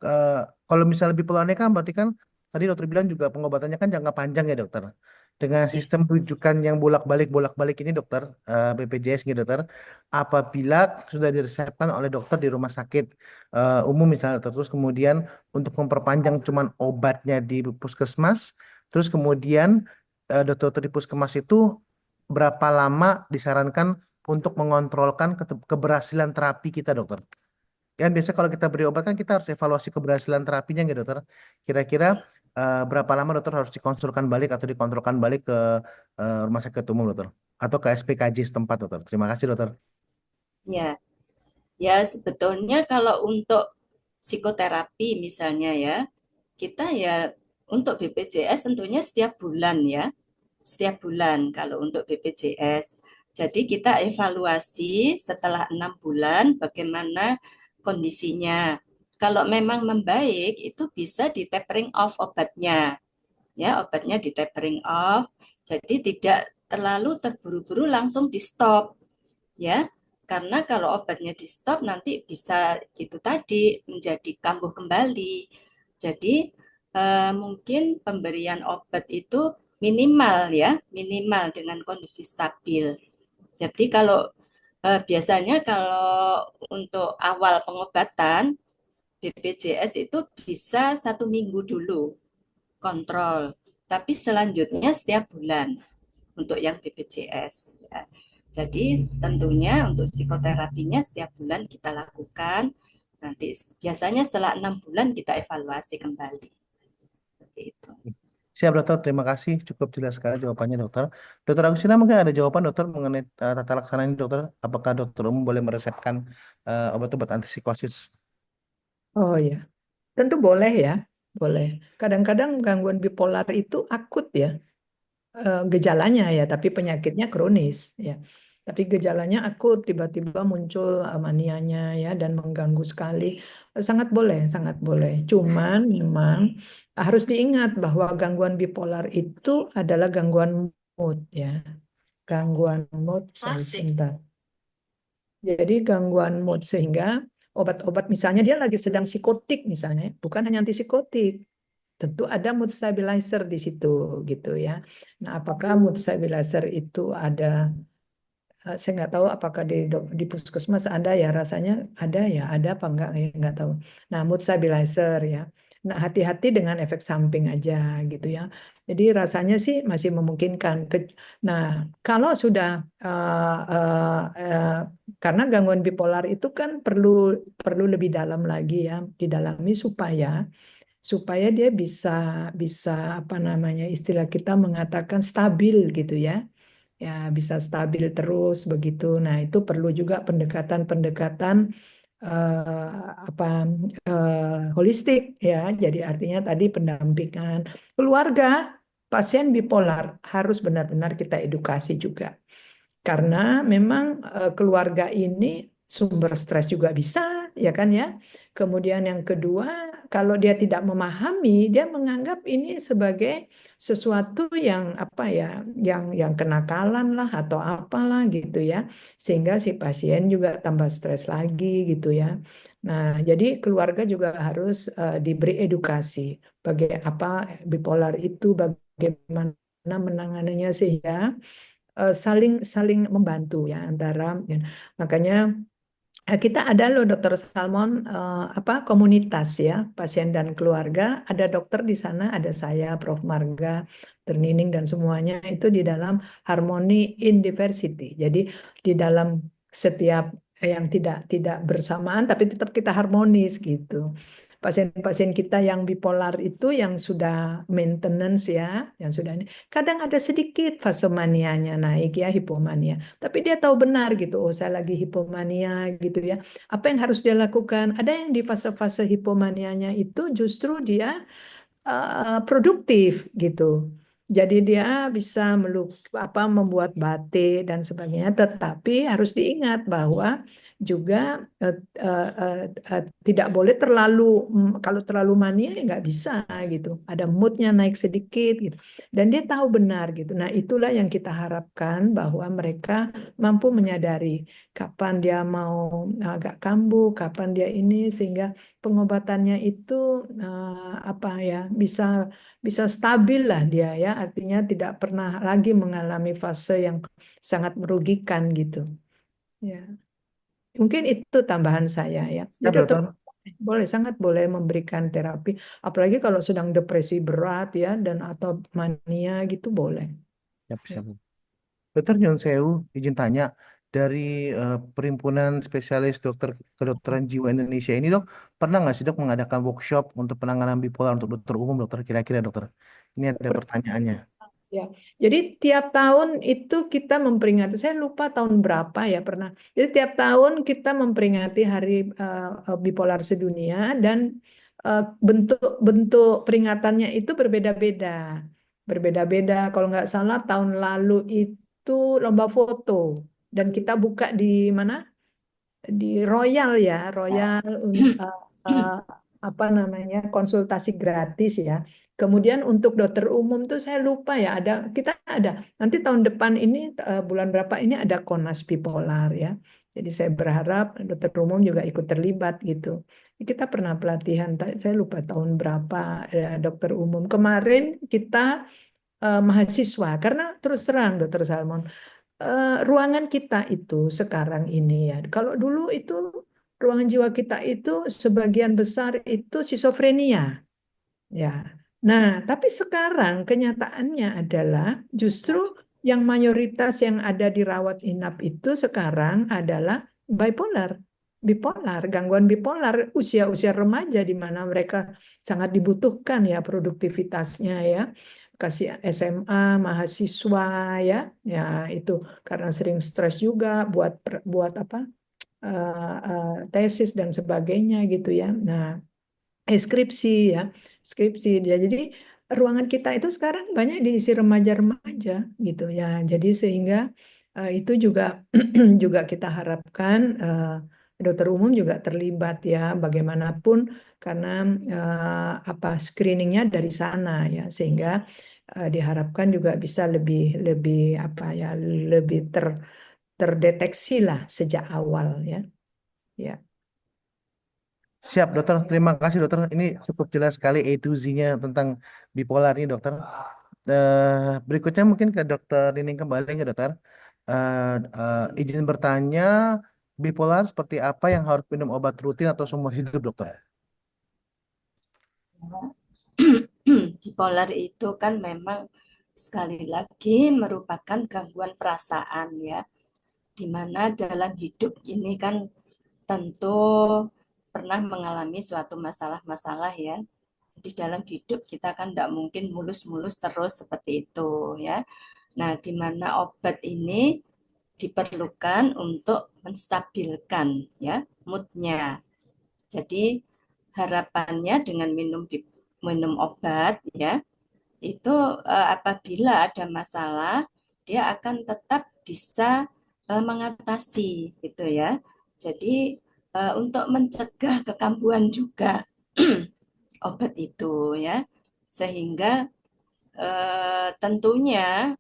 kalau misalnya bipolar ini kan berarti kan tadi dokter bilang juga pengobatannya kan jangka panjang ya dokter. Dengan sistem rujukan yang bolak-balik ini dokter, BPJS gitu dokter, apabila sudah diresepkan oleh dokter di rumah sakit umum misalnya, terus kemudian untuk memperpanjang cuman obatnya di puskesmas, terus kemudian dokter di puskesmas itu berapa lama disarankan untuk mengontrolkan keberhasilan terapi kita, dokter? Kan biasa kalau kita beri obat kan kita harus evaluasi keberhasilan terapinya nggak, dokter? Kira-kira berapa lama dokter harus dikonsulkan balik atau dikontrolkan balik ke rumah sakit umum, dokter? Atau ke SPKJ setempat, dokter? Terima kasih, dokter. Ya, ya sebetulnya kalau untuk psikoterapi misalnya ya, kita ya untuk BPJS tentunya setiap bulan ya, setiap bulan kalau untuk BPJS. Jadi kita evaluasi setelah 6 bulan bagaimana kondisinya. Kalau memang membaik itu bisa di tapering off obatnya, ya obatnya di tapering off. Jadi tidak terlalu terburu-buru langsung di stop, ya. Karena kalau obatnya di stop nanti bisa itu tadi menjadi kambuh kembali. Jadi mungkin pemberian obat itu minimal ya, minimal dengan kondisi stabil. Jadi kalau biasanya kalau untuk awal pengobatan BPJS itu bisa 1 minggu dulu kontrol, tapi selanjutnya setiap bulan untuk yang BPJS. Ya. Jadi tentunya untuk psikoterapinya setiap bulan kita lakukan. Nanti biasanya setelah 6 bulan kita evaluasi kembali. Seperti itu. Siap, dokter. Terima kasih. Cukup jelas sekali jawabannya, dokter. Dokter Agustina, mungkin ada jawaban, dokter, mengenai tata laksana ini, dokter? Apakah dokter umum boleh meresepkan obat-obat antipsikosis? Oh ya, tentu boleh ya, boleh. Kadang-kadang gangguan bipolar itu akut ya, gejalanya ya, tapi penyakitnya kronis ya. Tapi gejalanya akut, tiba-tiba muncul manianya ya dan mengganggu sekali. Sangat boleh, sangat boleh. Cuman memang harus diingat bahwa gangguan bipolar itu adalah gangguan mood ya. Gangguan mood, sebentar. Jadi gangguan mood sehingga obat-obat misalnya dia lagi sedang psikotik misalnya, bukan hanya antipsikotik. Tentu ada mood stabilizer di situ gitu ya. Nah, apakah mood stabilizer itu ada Saya nggak tahu apakah di puskesmas ada ya, rasanya ada apa enggak ya, nggak tahu. Nah, mood stabilizer ya. Nah, hati-hati dengan efek samping aja gitu ya. Jadi rasanya sih masih memungkinkan. Nah, kalau sudah karena gangguan bipolar itu kan perlu perlu lebih dalam lagi ya, didalami supaya dia bisa bisa apa namanya, istilah kita mengatakan stabil gitu ya. Ya, bisa stabil terus begitu. Nah, itu perlu juga pendekatan-pendekatan apa holistik ya. Jadi artinya tadi pendampingan keluarga pasien bipolar harus benar-benar kita edukasi juga. Karena memang keluarga ini sumber stres juga bisa, ya kan ya. Kemudian yang kedua, kalau dia tidak memahami, dia menganggap ini sebagai sesuatu yang apa ya, yang kenakalan lah atau apalah gitu ya. Sehingga si pasien juga tambah stres lagi gitu ya. Nah, jadi keluarga juga harus diberi edukasi bagaimana apa bipolar itu, bagaimana menanganinya sehingga saling saling membantu ya antara ya. Makanya kita ada loh Dokter Salmon apa komunitas ya pasien dan keluarga, ada dokter di sana, ada saya Prof Marga, Dr. Nining dan semuanya itu di dalam Harmony in Diversity. Jadi di dalam setiap yang tidak tidak bersamaan tapi tetap kita harmonis gitu. Pasien-pasien kita yang bipolar itu yang sudah maintenance ya, yang sudah ini kadang ada sedikit fase manianya naik ya, hipomania. Tapi dia tahu benar gitu, oh saya lagi hipomania gitu ya. Apa yang harus dia lakukan? Ada yang di fase-fase hipomanianya itu justru dia produktif gitu. Jadi dia bisa membuat batik dan sebagainya, tetapi harus diingat bahwa juga tidak boleh terlalu kalau terlalu mania ya nggak bisa gitu. Ada moodnya naik sedikit gitu. Dan dia tahu benar gitu. Nah itulah yang kita harapkan bahwa mereka mampu menyadari kapan dia mau agak kambuh, kapan dia ini sehingga pengobatannya itu apa ya bisa bisa stabil lah dia ya, artinya tidak pernah lagi mengalami fase yang sangat merugikan gitu ya. Mungkin itu tambahan saya ya. Jadi Siap, dokter dokter. boleh sangat boleh memberikan terapi, apalagi kalau sedang depresi berat ya dan atau mania gitu boleh. Siap, Ya. siap. Dokter Nyon Sewu, izin tanya, dari Perhimpunan Spesialis Dokter Kedokteran Jiwa Indonesia ini dok, pernah nggak sih dok mengadakan workshop untuk penanganan bipolar untuk dokter umum dokter, kira-kira dokter? Ini ada pertanyaannya. Ya, jadi tiap tahun itu kita memperingati, saya lupa tahun berapa ya pernah. Jadi tiap tahun kita memperingati Hari Bipolar Sedunia dan bentuk-bentuk peringatannya itu berbeda-beda. Berbeda-beda. Kalau nggak salah tahun lalu itu lomba foto dan kita buka di mana? Di Royal ya, Royal eh, apa namanya konsultasi gratis ya. Kemudian untuk dokter umum tuh saya lupa ya kita ada nanti tahun depan ini bulan berapa ini ada Komnas Bipolar ya. Jadi saya berharap dokter umum juga ikut terlibat gitu. Kita pernah pelatihan, saya lupa tahun berapa dokter umum. Kemarin kita mahasiswa karena terus terang dokter Salmon ruangan kita itu sekarang ini ya. Kalau dulu itu ruangan jiwa kita itu sebagian besar itu skizofrenia ya. Nah, tapi sekarang kenyataannya adalah justru yang mayoritas yang ada di rawat inap itu sekarang adalah bipolar. Bipolar, gangguan bipolar usia-usia remaja di mana mereka sangat dibutuhkan ya produktivitasnya ya. Kasih SMA, mahasiswa ya, ya itu karena sering stres juga buat apa tesis dan sebagainya gitu ya. Nah, skripsi ya, skripsi dia. Jadi ruangan kita itu sekarang banyak diisi remaja-remaja gitu ya. Jadi sehingga itu juga juga kita harapkan dokter umum juga terlibat ya bagaimanapun karena apa screeningnya dari sana ya sehingga diharapkan juga bisa lebih lebih apa ya lebih terdeteksi lah sejak awal ya. Ya. Siap dokter, terima kasih dokter. Ini cukup jelas sekali A to Z-nya tentang bipolar ini dokter. Berikutnya mungkin ke dokter Nining kembali ke dokter. Izin bertanya, bipolar seperti apa yang harus minum obat rutin atau seumur hidup, dokter? Bipolar itu kan memang sekali lagi merupakan gangguan perasaan ya, di mana dalam hidup ini kan tentu pernah mengalami suatu masalah-masalah ya. Di dalam hidup kita kan tidak mungkin mulus-mulus terus seperti itu ya. Nah, di mana obat ini diperlukan untuk menstabilkan ya moodnya. Jadi harapannya dengan minum obat ya itu apabila ada masalah dia akan tetap bisa mengatasi gitu ya. Jadi untuk mencegah kekambuhan juga obat itu ya, sehingga tentunya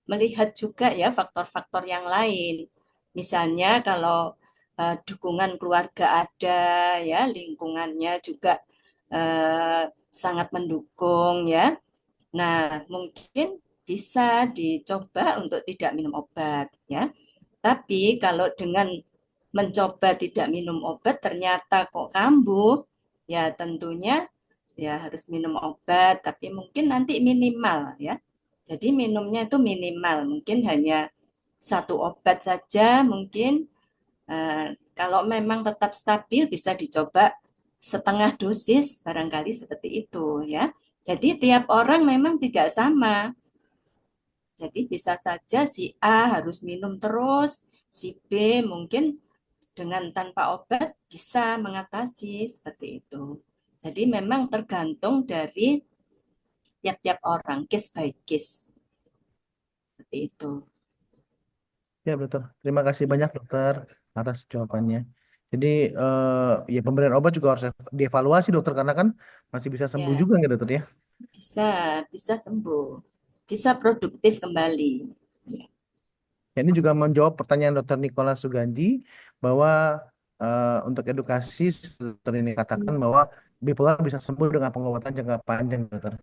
melihat juga ya faktor-faktor yang lain. Misalnya kalau dukungan keluarga ada ya, lingkungannya juga sangat mendukung ya. Nah, mungkin bisa dicoba untuk tidak minum obat ya. Tapi kalau dengan mencoba tidak minum obat ternyata kok kambuh, ya tentunya ya harus minum obat, tapi mungkin nanti minimal ya. Jadi minumnya itu minimal, mungkin hanya satu obat saja, mungkin kalau memang tetap stabil bisa dicoba setengah dosis, barangkali seperti itu ya. Jadi tiap orang memang tidak sama. Jadi bisa saja si A harus minum terus, si B mungkin dengan tanpa obat bisa mengatasi seperti itu. Jadi memang tergantung dari tiap-tiap orang, case by case. Seperti itu. Ya, dokter. Terima kasih banyak, dokter, atas jawabannya. Jadi, ya pemberian obat juga harus dievaluasi, dokter, karena kan masih bisa sembuh Ya, juga nggak, dokter ya? bisa sembuh. Bisa produktif kembali. Ya. Ya, ini juga menjawab pertanyaan dokter Nicholas Sugandi bahwa untuk edukasi, dokter ini katakan bahwa bipolar bisa sembuh dengan pengobatan jangka panjang, dokter.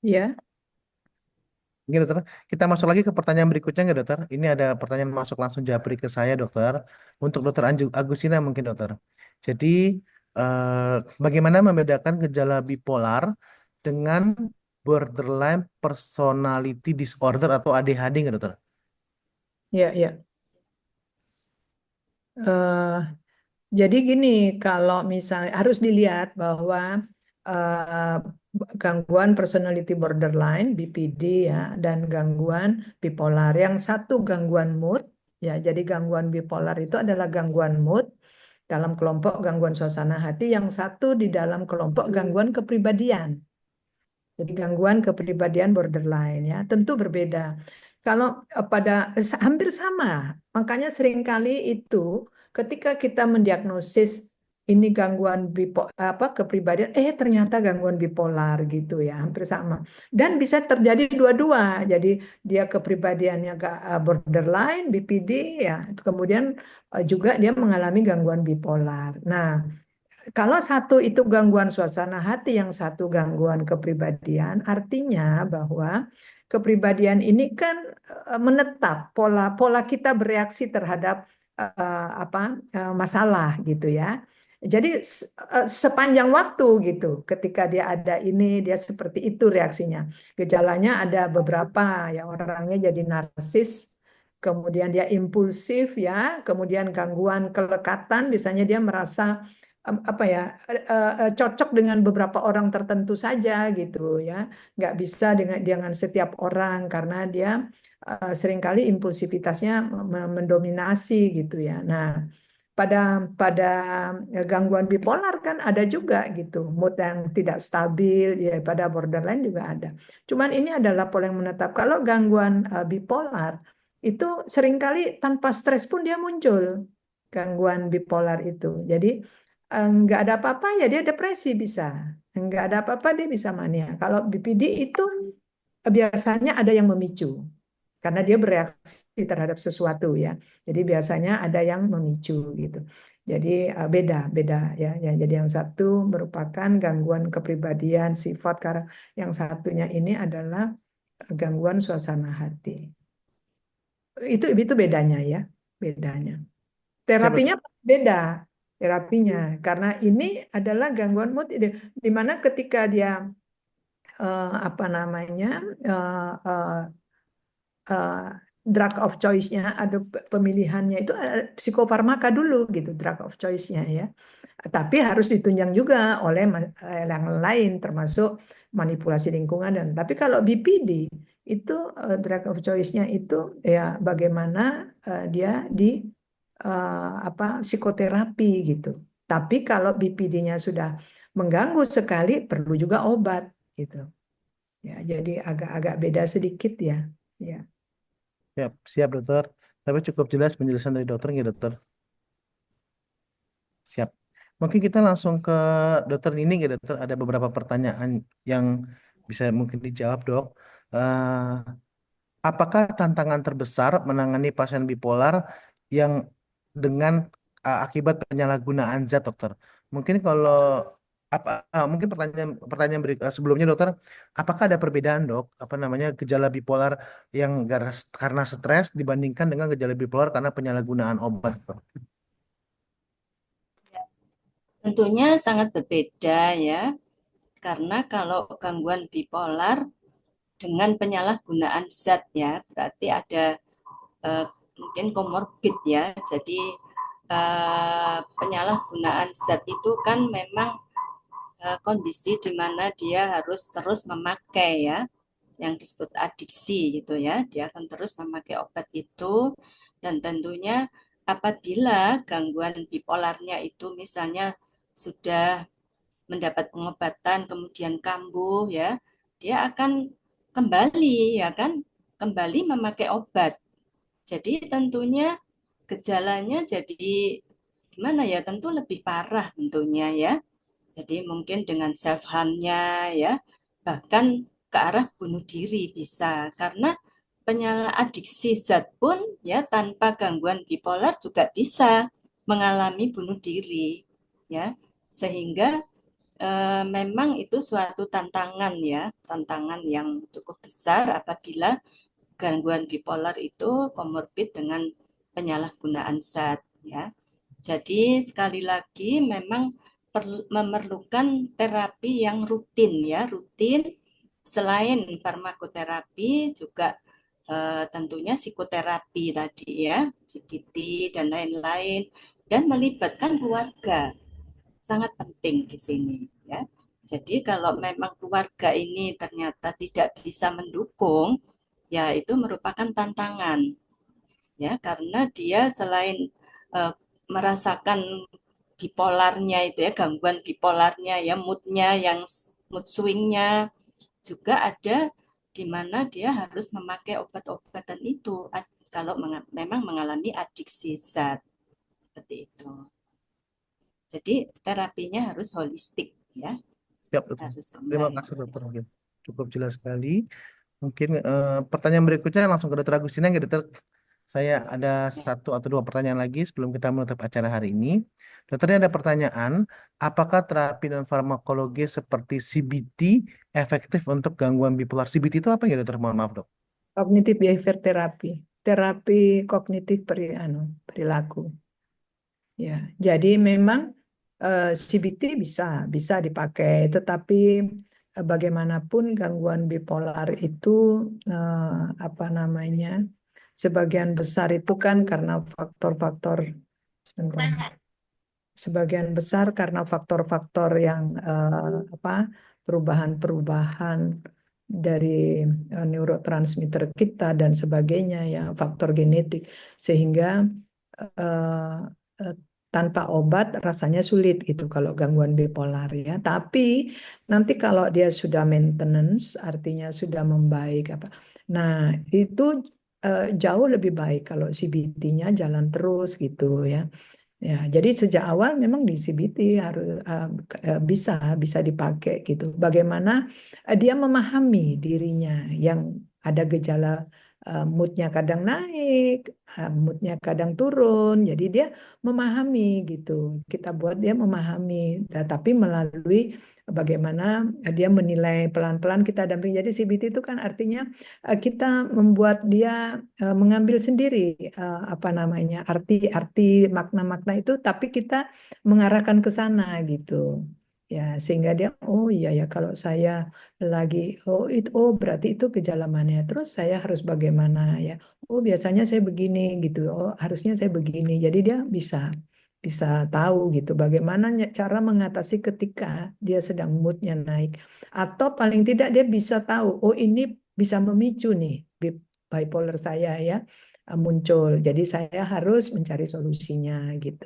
Ya, Oke, dokter. Kita masuk lagi ke pertanyaan berikutnya nggak, dokter? Ini ada pertanyaan masuk langsung japri ke saya, dokter. Untuk dokter Agustina mungkin, dokter. Jadi, bagaimana membedakan gejala bipolar dengan borderline personality disorder atau ADHD nggak, dokter? ya, ya. Eh, jadi gini, kalau misalnya harus dilihat bahwa eh, gangguan personality borderline (BPD) ya dan gangguan bipolar. Yang satu gangguan mood, ya. Jadi gangguan bipolar itu adalah gangguan mood dalam kelompok gangguan suasana hati. Yang satu di dalam kelompok gangguan kepribadian. Jadi gangguan kepribadian borderline ya, tentu berbeda. Kalau hampir sama, makanya seringkali itu ketika kita mendiagnosis ini gangguan kepribadian, ternyata gangguan bipolar gitu ya, hampir sama. Dan bisa terjadi dua-dua. Jadi dia kepribadiannya borderline, BPD ya, kemudian juga dia mengalami gangguan bipolar. Nah, kalau satu itu gangguan suasana hati, yang satu gangguan kepribadian, artinya bahwa kepribadian ini kan menetap pola kita bereaksi terhadap masalah gitu ya. Jadi sepanjang waktu gitu, ketika dia ada ini, dia seperti itu reaksinya. Gejalanya ada beberapa ya, orangnya jadi narsis, kemudian dia impulsif ya, kemudian gangguan kelekatan, biasanya dia merasa apa ya cocok dengan beberapa orang tertentu saja gitu ya, nggak bisa dengan setiap orang karena dia seringkali impulsivitasnya mendominasi gitu ya. Nah, pada pada gangguan bipolar kan ada juga gitu, mood yang tidak stabil ya, pada borderline juga ada. Cuman ini adalah pola yang menetap. Kalau gangguan bipolar itu seringkali tanpa stres pun dia muncul, gangguan bipolar itu. Jadi nggak ada apa-apa ya dia depresi bisa, nggak ada apa-apa dia bisa mania. Kalau BPD itu biasanya ada yang memicu karena dia bereaksi terhadap sesuatu ya. Jadi biasanya ada yang memicu gitu. Jadi beda ya. Jadi yang satu merupakan gangguan kepribadian, sifat, yang satunya ini adalah gangguan suasana hati. Itu bedanya ya, bedanya. Siap, Terapinya dokter. beda, terapinya karena ini adalah gangguan mood, di mana ketika dia apa namanya eh, drug of choice-nya, ada pemilihannya itu psikofarmaka dulu gitu, drug of choice-nya ya. Tapi harus ditunjang juga oleh yang lain, termasuk manipulasi lingkungan. Tapi kalau BPD itu drug of choice-nya itu ya bagaimana dia di apa psikoterapi gitu. Tapi kalau BPD-nya sudah mengganggu sekali, perlu juga obat gitu. Ya, jadi agak-agak beda sedikit ya. Ya. Siap, siap dokter. Tapi cukup jelas penjelasan dari dokter nggak dokter? Siap. Mungkin kita langsung ke dokter ini nggak dokter? Ada beberapa pertanyaan yang bisa mungkin dijawab dok. Eh, apakah tantangan terbesar menangani pasien bipolar yang dengan akibat penyalahgunaan zat dokter? Mungkin kalau mungkin pertanyaan sebelumnya dokter, apakah ada perbedaan dok apa namanya gejala bipolar yang karena stres dibandingkan dengan gejala bipolar karena penyalahgunaan obat Dok? Tentunya sangat berbeda ya, karena kalau gangguan bipolar dengan penyalahgunaan zat ya, berarti ada mungkin komorbid ya. Jadi penyalahgunaan zat itu kan memang kondisi di mana dia harus terus memakai ya, yang disebut adiksi gitu ya. Dia akan terus memakai obat itu, dan tentunya apabila gangguan bipolarnya itu misalnya sudah mendapat pengobatan kemudian kambuh ya, dia akan kembali ya kan, kembali memakai obat. Jadi tentunya gejalanya jadi gimana ya, tentu lebih parah tentunya ya. Jadi mungkin dengan self harm-nya ya, bahkan ke arah bunuh diri bisa, karena penyala adiksi zat pun ya tanpa gangguan bipolar juga bisa mengalami bunuh diri ya. Sehingga memang itu suatu tantangan ya, tantangan yang cukup besar apabila gangguan bipolar itu komorbid dengan penyalahgunaan zat ya. Jadi sekali lagi memang memerlukan terapi yang rutin ya, rutin selain farmakoterapi juga tentunya psikoterapi tadi ya, CBT dan lain-lain, dan melibatkan keluarga sangat penting di sini ya. Jadi kalau memang keluarga ini ternyata tidak bisa mendukung, ya itu merupakan tantangan ya, karena dia selain uh, merasakan bipolarnya itu ya, gangguan bipolarnya ya, moodnya yang mood swingnya juga ada, di mana dia harus memakai obat-obatan itu kalau memang mengalami adiksi zat seperti itu. Jadi terapinya harus holistik ya, Siap dokter. harus Terima combine. kasih dokter mungkin cukup jelas sekali. Mungkin pertanyaan berikutnya langsung ke dokter Agustina nggak dokter? Saya ada satu atau dua pertanyaan lagi sebelum kita menutup acara hari ini. Dokternya ada pertanyaan, apakah terapi dan farmakologi seperti CBT efektif untuk gangguan bipolar? CBT itu apa ya dokter? Mohon maaf dok. Cognitive behavior therapy, terapi kognitif perilaku. Ya, jadi memang CBT bisa dipakai, tetapi bagaimanapun gangguan bipolar itu apa namanya, sebagian besar itu kan karena faktor-faktor, sebentar, sebagian besar karena faktor-faktor yang apa, perubahan-perubahan dari neurotransmitter kita dan sebagainya ya, faktor genetik, sehingga eh, eh, tanpa obat rasanya sulit gitu kalau gangguan bipolar ya. Tapi nanti kalau dia sudah maintenance, artinya sudah membaik apa. Nah, itu jauh lebih baik kalau CBT-nya jalan terus gitu ya. Ya, jadi sejak awal memang di CBT harus bisa dipakai gitu. Bagaimana dia memahami dirinya yang ada gejala moodnya kadang naik, moodnya kadang turun. Jadi dia memahami gitu. Kita buat dia memahami, tapi melalui bagaimana dia menilai pelan-pelan kita dampingi. Jadi CBT itu kan artinya kita membuat dia mengambil sendiri apa namanya arti-arti makna-makna itu, tapi kita mengarahkan ke sana gitu. Ya, sehingga dia, oh iya ya, kalau saya lagi, oh berarti itu gejala terus saya harus bagaimana ya, oh biasanya saya begini gitu, oh harusnya saya begini. Jadi dia bisa bisa tahu gitu bagaimana cara mengatasi ketika dia sedang moodnya naik, atau paling tidak dia bisa tahu, oh ini bisa memicu nih bipolar saya ya muncul, jadi saya harus mencari solusinya gitu.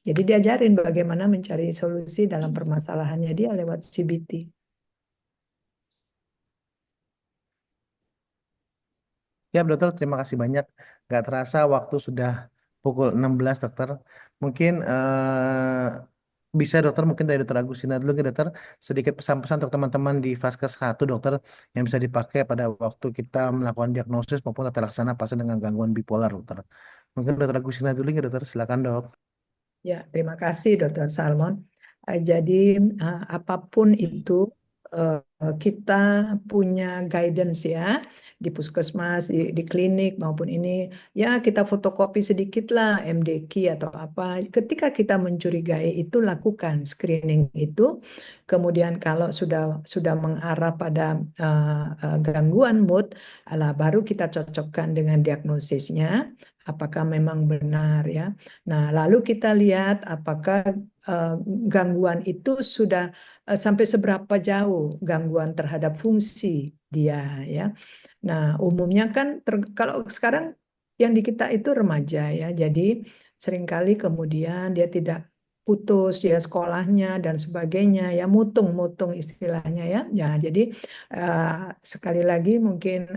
Jadi diajarin bagaimana mencari solusi dalam permasalahannya dia lewat CBT. Ya, dokter, terima kasih banyak. Nggak terasa waktu sudah pukul 16, dokter. Mungkin bisa dokter, mungkin dari dokter Agustina dulu, ke dokter, sedikit pesan-pesan untuk teman-teman di Vaskes 1, dokter, yang bisa dipakai pada waktu kita melakukan diagnosis maupun tata laksana pasien dengan gangguan bipolar, dokter. Mungkin dokter Agustina dulu, ya dokter. Silakan, dok. Ya, terima kasih Dr. Salmon. Jadi apapun itu kita punya guidance ya di puskesmas, di klinik maupun ini ya kita fotokopi sedikit lah MDQ atau apa. Ketika kita mencurigai itu lakukan screening itu. Kemudian kalau sudah mengarah pada gangguan mood, baru kita cocokkan dengan diagnosisnya. Apakah memang benar ya? Nah, lalu kita lihat apakah eh, gangguan itu sudah sampai seberapa jauh gangguan terhadap fungsi dia ya. Nah, umumnya kan kalau sekarang yang di kita itu remaja ya. Jadi seringkali kemudian dia tidak putus ya sekolahnya dan sebagainya ya, mutung-mutung istilahnya ya. Ya, jadi eh, sekali lagi mungkin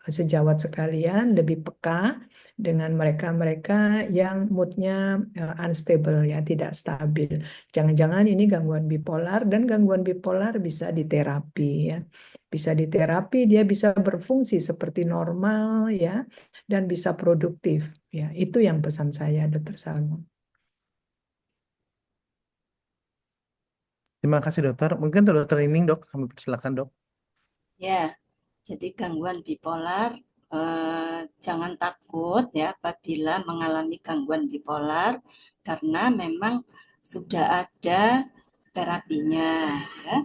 sejawat sekalian lebih peka dengan mereka-mereka yang moodnya unstable ya, tidak stabil. Jangan-jangan ini gangguan bipolar, dan gangguan bipolar bisa diterapi ya. Bisa diterapi, dia bisa berfungsi seperti normal ya, dan bisa produktif ya. Itu yang pesan saya, Dr. Salmon. Terima kasih, dokter. Mungkin untuk dokter Ining, dok. Kami persilakan, dok. Ya, jadi gangguan bipolar, jangan takut ya apabila mengalami gangguan bipolar, karena memang sudah ada terapinya ya,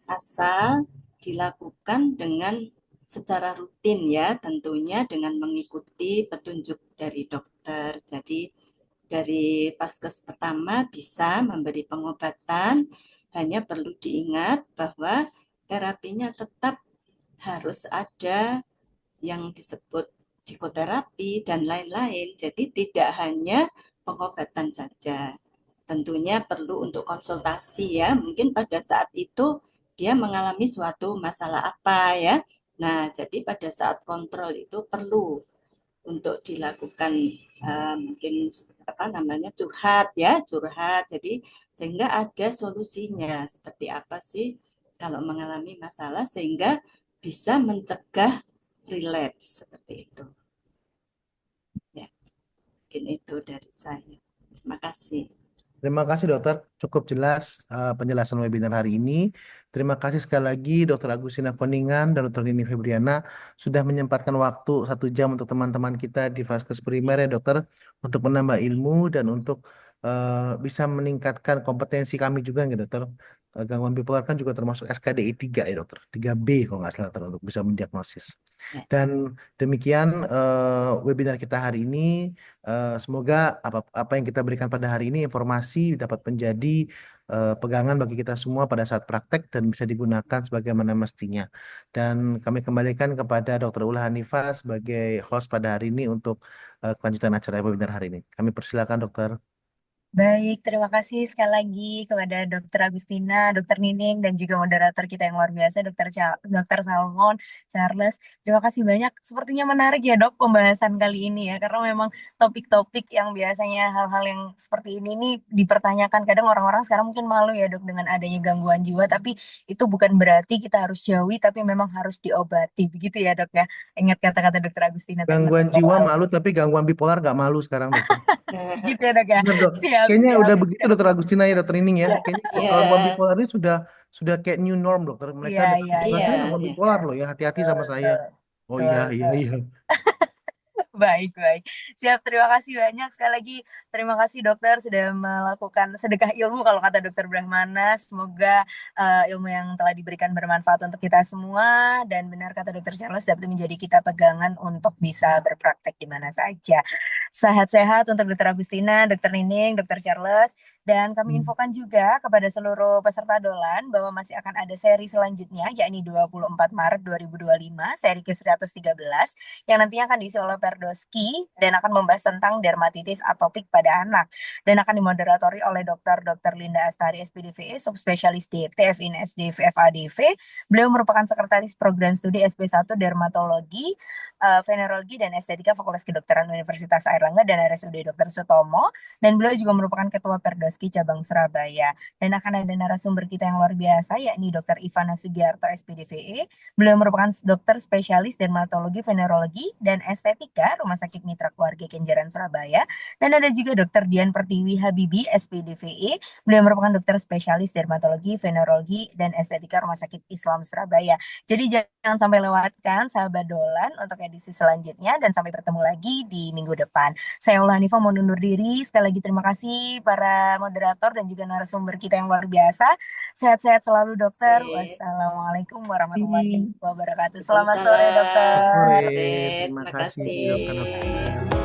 asal dilakukan dengan secara rutin ya, tentunya dengan mengikuti petunjuk dari dokter. Jadi dari vaskes pertama bisa memberi pengobatan, hanya perlu diingat bahwa terapinya tetap harus ada yang disebut psikoterapi dan lain-lain. Jadi tidak hanya pengobatan saja. Tentunya perlu untuk konsultasi ya. Mungkin pada saat itu dia mengalami suatu masalah apa ya. Nah, jadi pada saat kontrol itu perlu untuk dilakukan mungkin apa namanya curhat ya, curhat. Jadi sehingga ada solusinya seperti apa sih kalau mengalami masalah, sehingga bisa mencegah relapse seperti itu. Ya, mungkin itu dari saya. Terima kasih. Terima kasih, dokter. Cukup jelas penjelasan webinar hari ini. Terima kasih sekali lagi Dokter Agustina Koningan dan Dokter Nini Febriana sudah menyempatkan waktu 1 jam untuk teman-teman kita di Vaskes Primer ya, dokter, untuk menambah ilmu dan untuk bisa meningkatkan kompetensi kami juga ya, dokter. Gangguan bipolar kan juga termasuk SKDI 3 ya, dokter. 3B kalau nggak salah, dokter, untuk bisa mendiagnosis. Ya. Dan demikian webinar kita hari ini. Semoga apa yang kita berikan pada hari ini informasi dapat menjadi pegangan bagi kita semua pada saat praktek dan bisa digunakan sebagaimana mestinya. Dan kami kembalikan kepada Dr. Ula Hanifah sebagai host pada hari ini untuk kelanjutan acara webinar hari ini. Kami persilakan, dokter. Baik, terima kasih sekali lagi kepada Dokter Agustina, Dokter Nining, dan juga moderator kita yang luar biasa, Dokter Salmon, Charles. Terima kasih banyak. Sepertinya menarik ya dok pembahasan kali ini ya, karena memang topik-topik yang biasanya hal-hal yang seperti ini nih dipertanyakan. Kadang orang-orang sekarang mungkin malu ya dok dengan adanya gangguan jiwa, tapi itu bukan berarti kita harus jauhi, tapi memang harus diobati. Begitu ya dok ya. Ingat kata-kata Dokter Agustina tadi. Gangguan jiwa malu, tapi gangguan bipolar nggak malu sekarang, dokter. Gitu ya dok ya. Bener dok. Siap, Kayaknya siap. udah begitu dokter Agustina ya, dokter Nining ya. Kayaknya gangguan Iya, bipolar ini sudah kayak new norm dokter. Mereka Iya, dengan iya, bipolar, iya. iya, saya gangguan iya. bipolar loh ya, hati-hati Betul, sama saya. betul. Oh iya, Betul, iya, betul. iya. Baik, baik. Siap, terima kasih banyak. Sekali lagi, terima kasih dokter sudah melakukan sedekah ilmu kalau kata dokter Brahmana. Semoga ilmu yang telah diberikan bermanfaat untuk kita semua. Dan benar kata dokter Charles dapat menjadi kita pegangan untuk bisa berpraktek di mana saja. Sehat-sehat untuk dokter Agustina, dokter Nining, dokter Charles. Dan kami infokan juga kepada seluruh peserta Dolan bahwa masih akan ada seri selanjutnya, yakni 24 Maret 2025, seri ke-113 yang nantinya akan diisi oleh Perdoski dan akan membahas tentang dermatitis atopik pada anak dan akan dimoderatori oleh Dr. Linda Astari SPDVE subspesialis DT FINSD FADV. Beliau merupakan sekretaris program studi SP1 dermatologi, venerologi dan estetika Fakultas Kedokteran Universitas Airlangga dan RSUD Dr. Sutomo, dan beliau juga merupakan ketua Perdoski cabang Surabaya. Dan akan ada narasumber kita yang luar biasa yakni Dr. Ivana Sugiarto SPDVE. Beliau merupakan dokter spesialis dermatologi, venerologi, dan estetika Rumah Sakit Mitra Keluarga Kenjeran Surabaya. Dan ada juga Dr. Dian Pertiwi Habibi, SPDVE. Beliau merupakan dokter spesialis dermatologi, venerologi, dan estetika Rumah Sakit Islam Surabaya. Jadi jangan sampai lewatkan sahabat Dolan untuk edisi selanjutnya dan sampai bertemu lagi di minggu depan. Saya Ula Hanifah mau undur diri. Sekali lagi terima kasih para moderator dan juga narasumber kita yang luar biasa. Sehat-sehat selalu dokter. Sip. Wassalamualaikum warahmatullahi wabarakatuh. Selamat sore Waalaikumsalam, Sore, dokter. sore. terima Terima kasih kasih. dokter.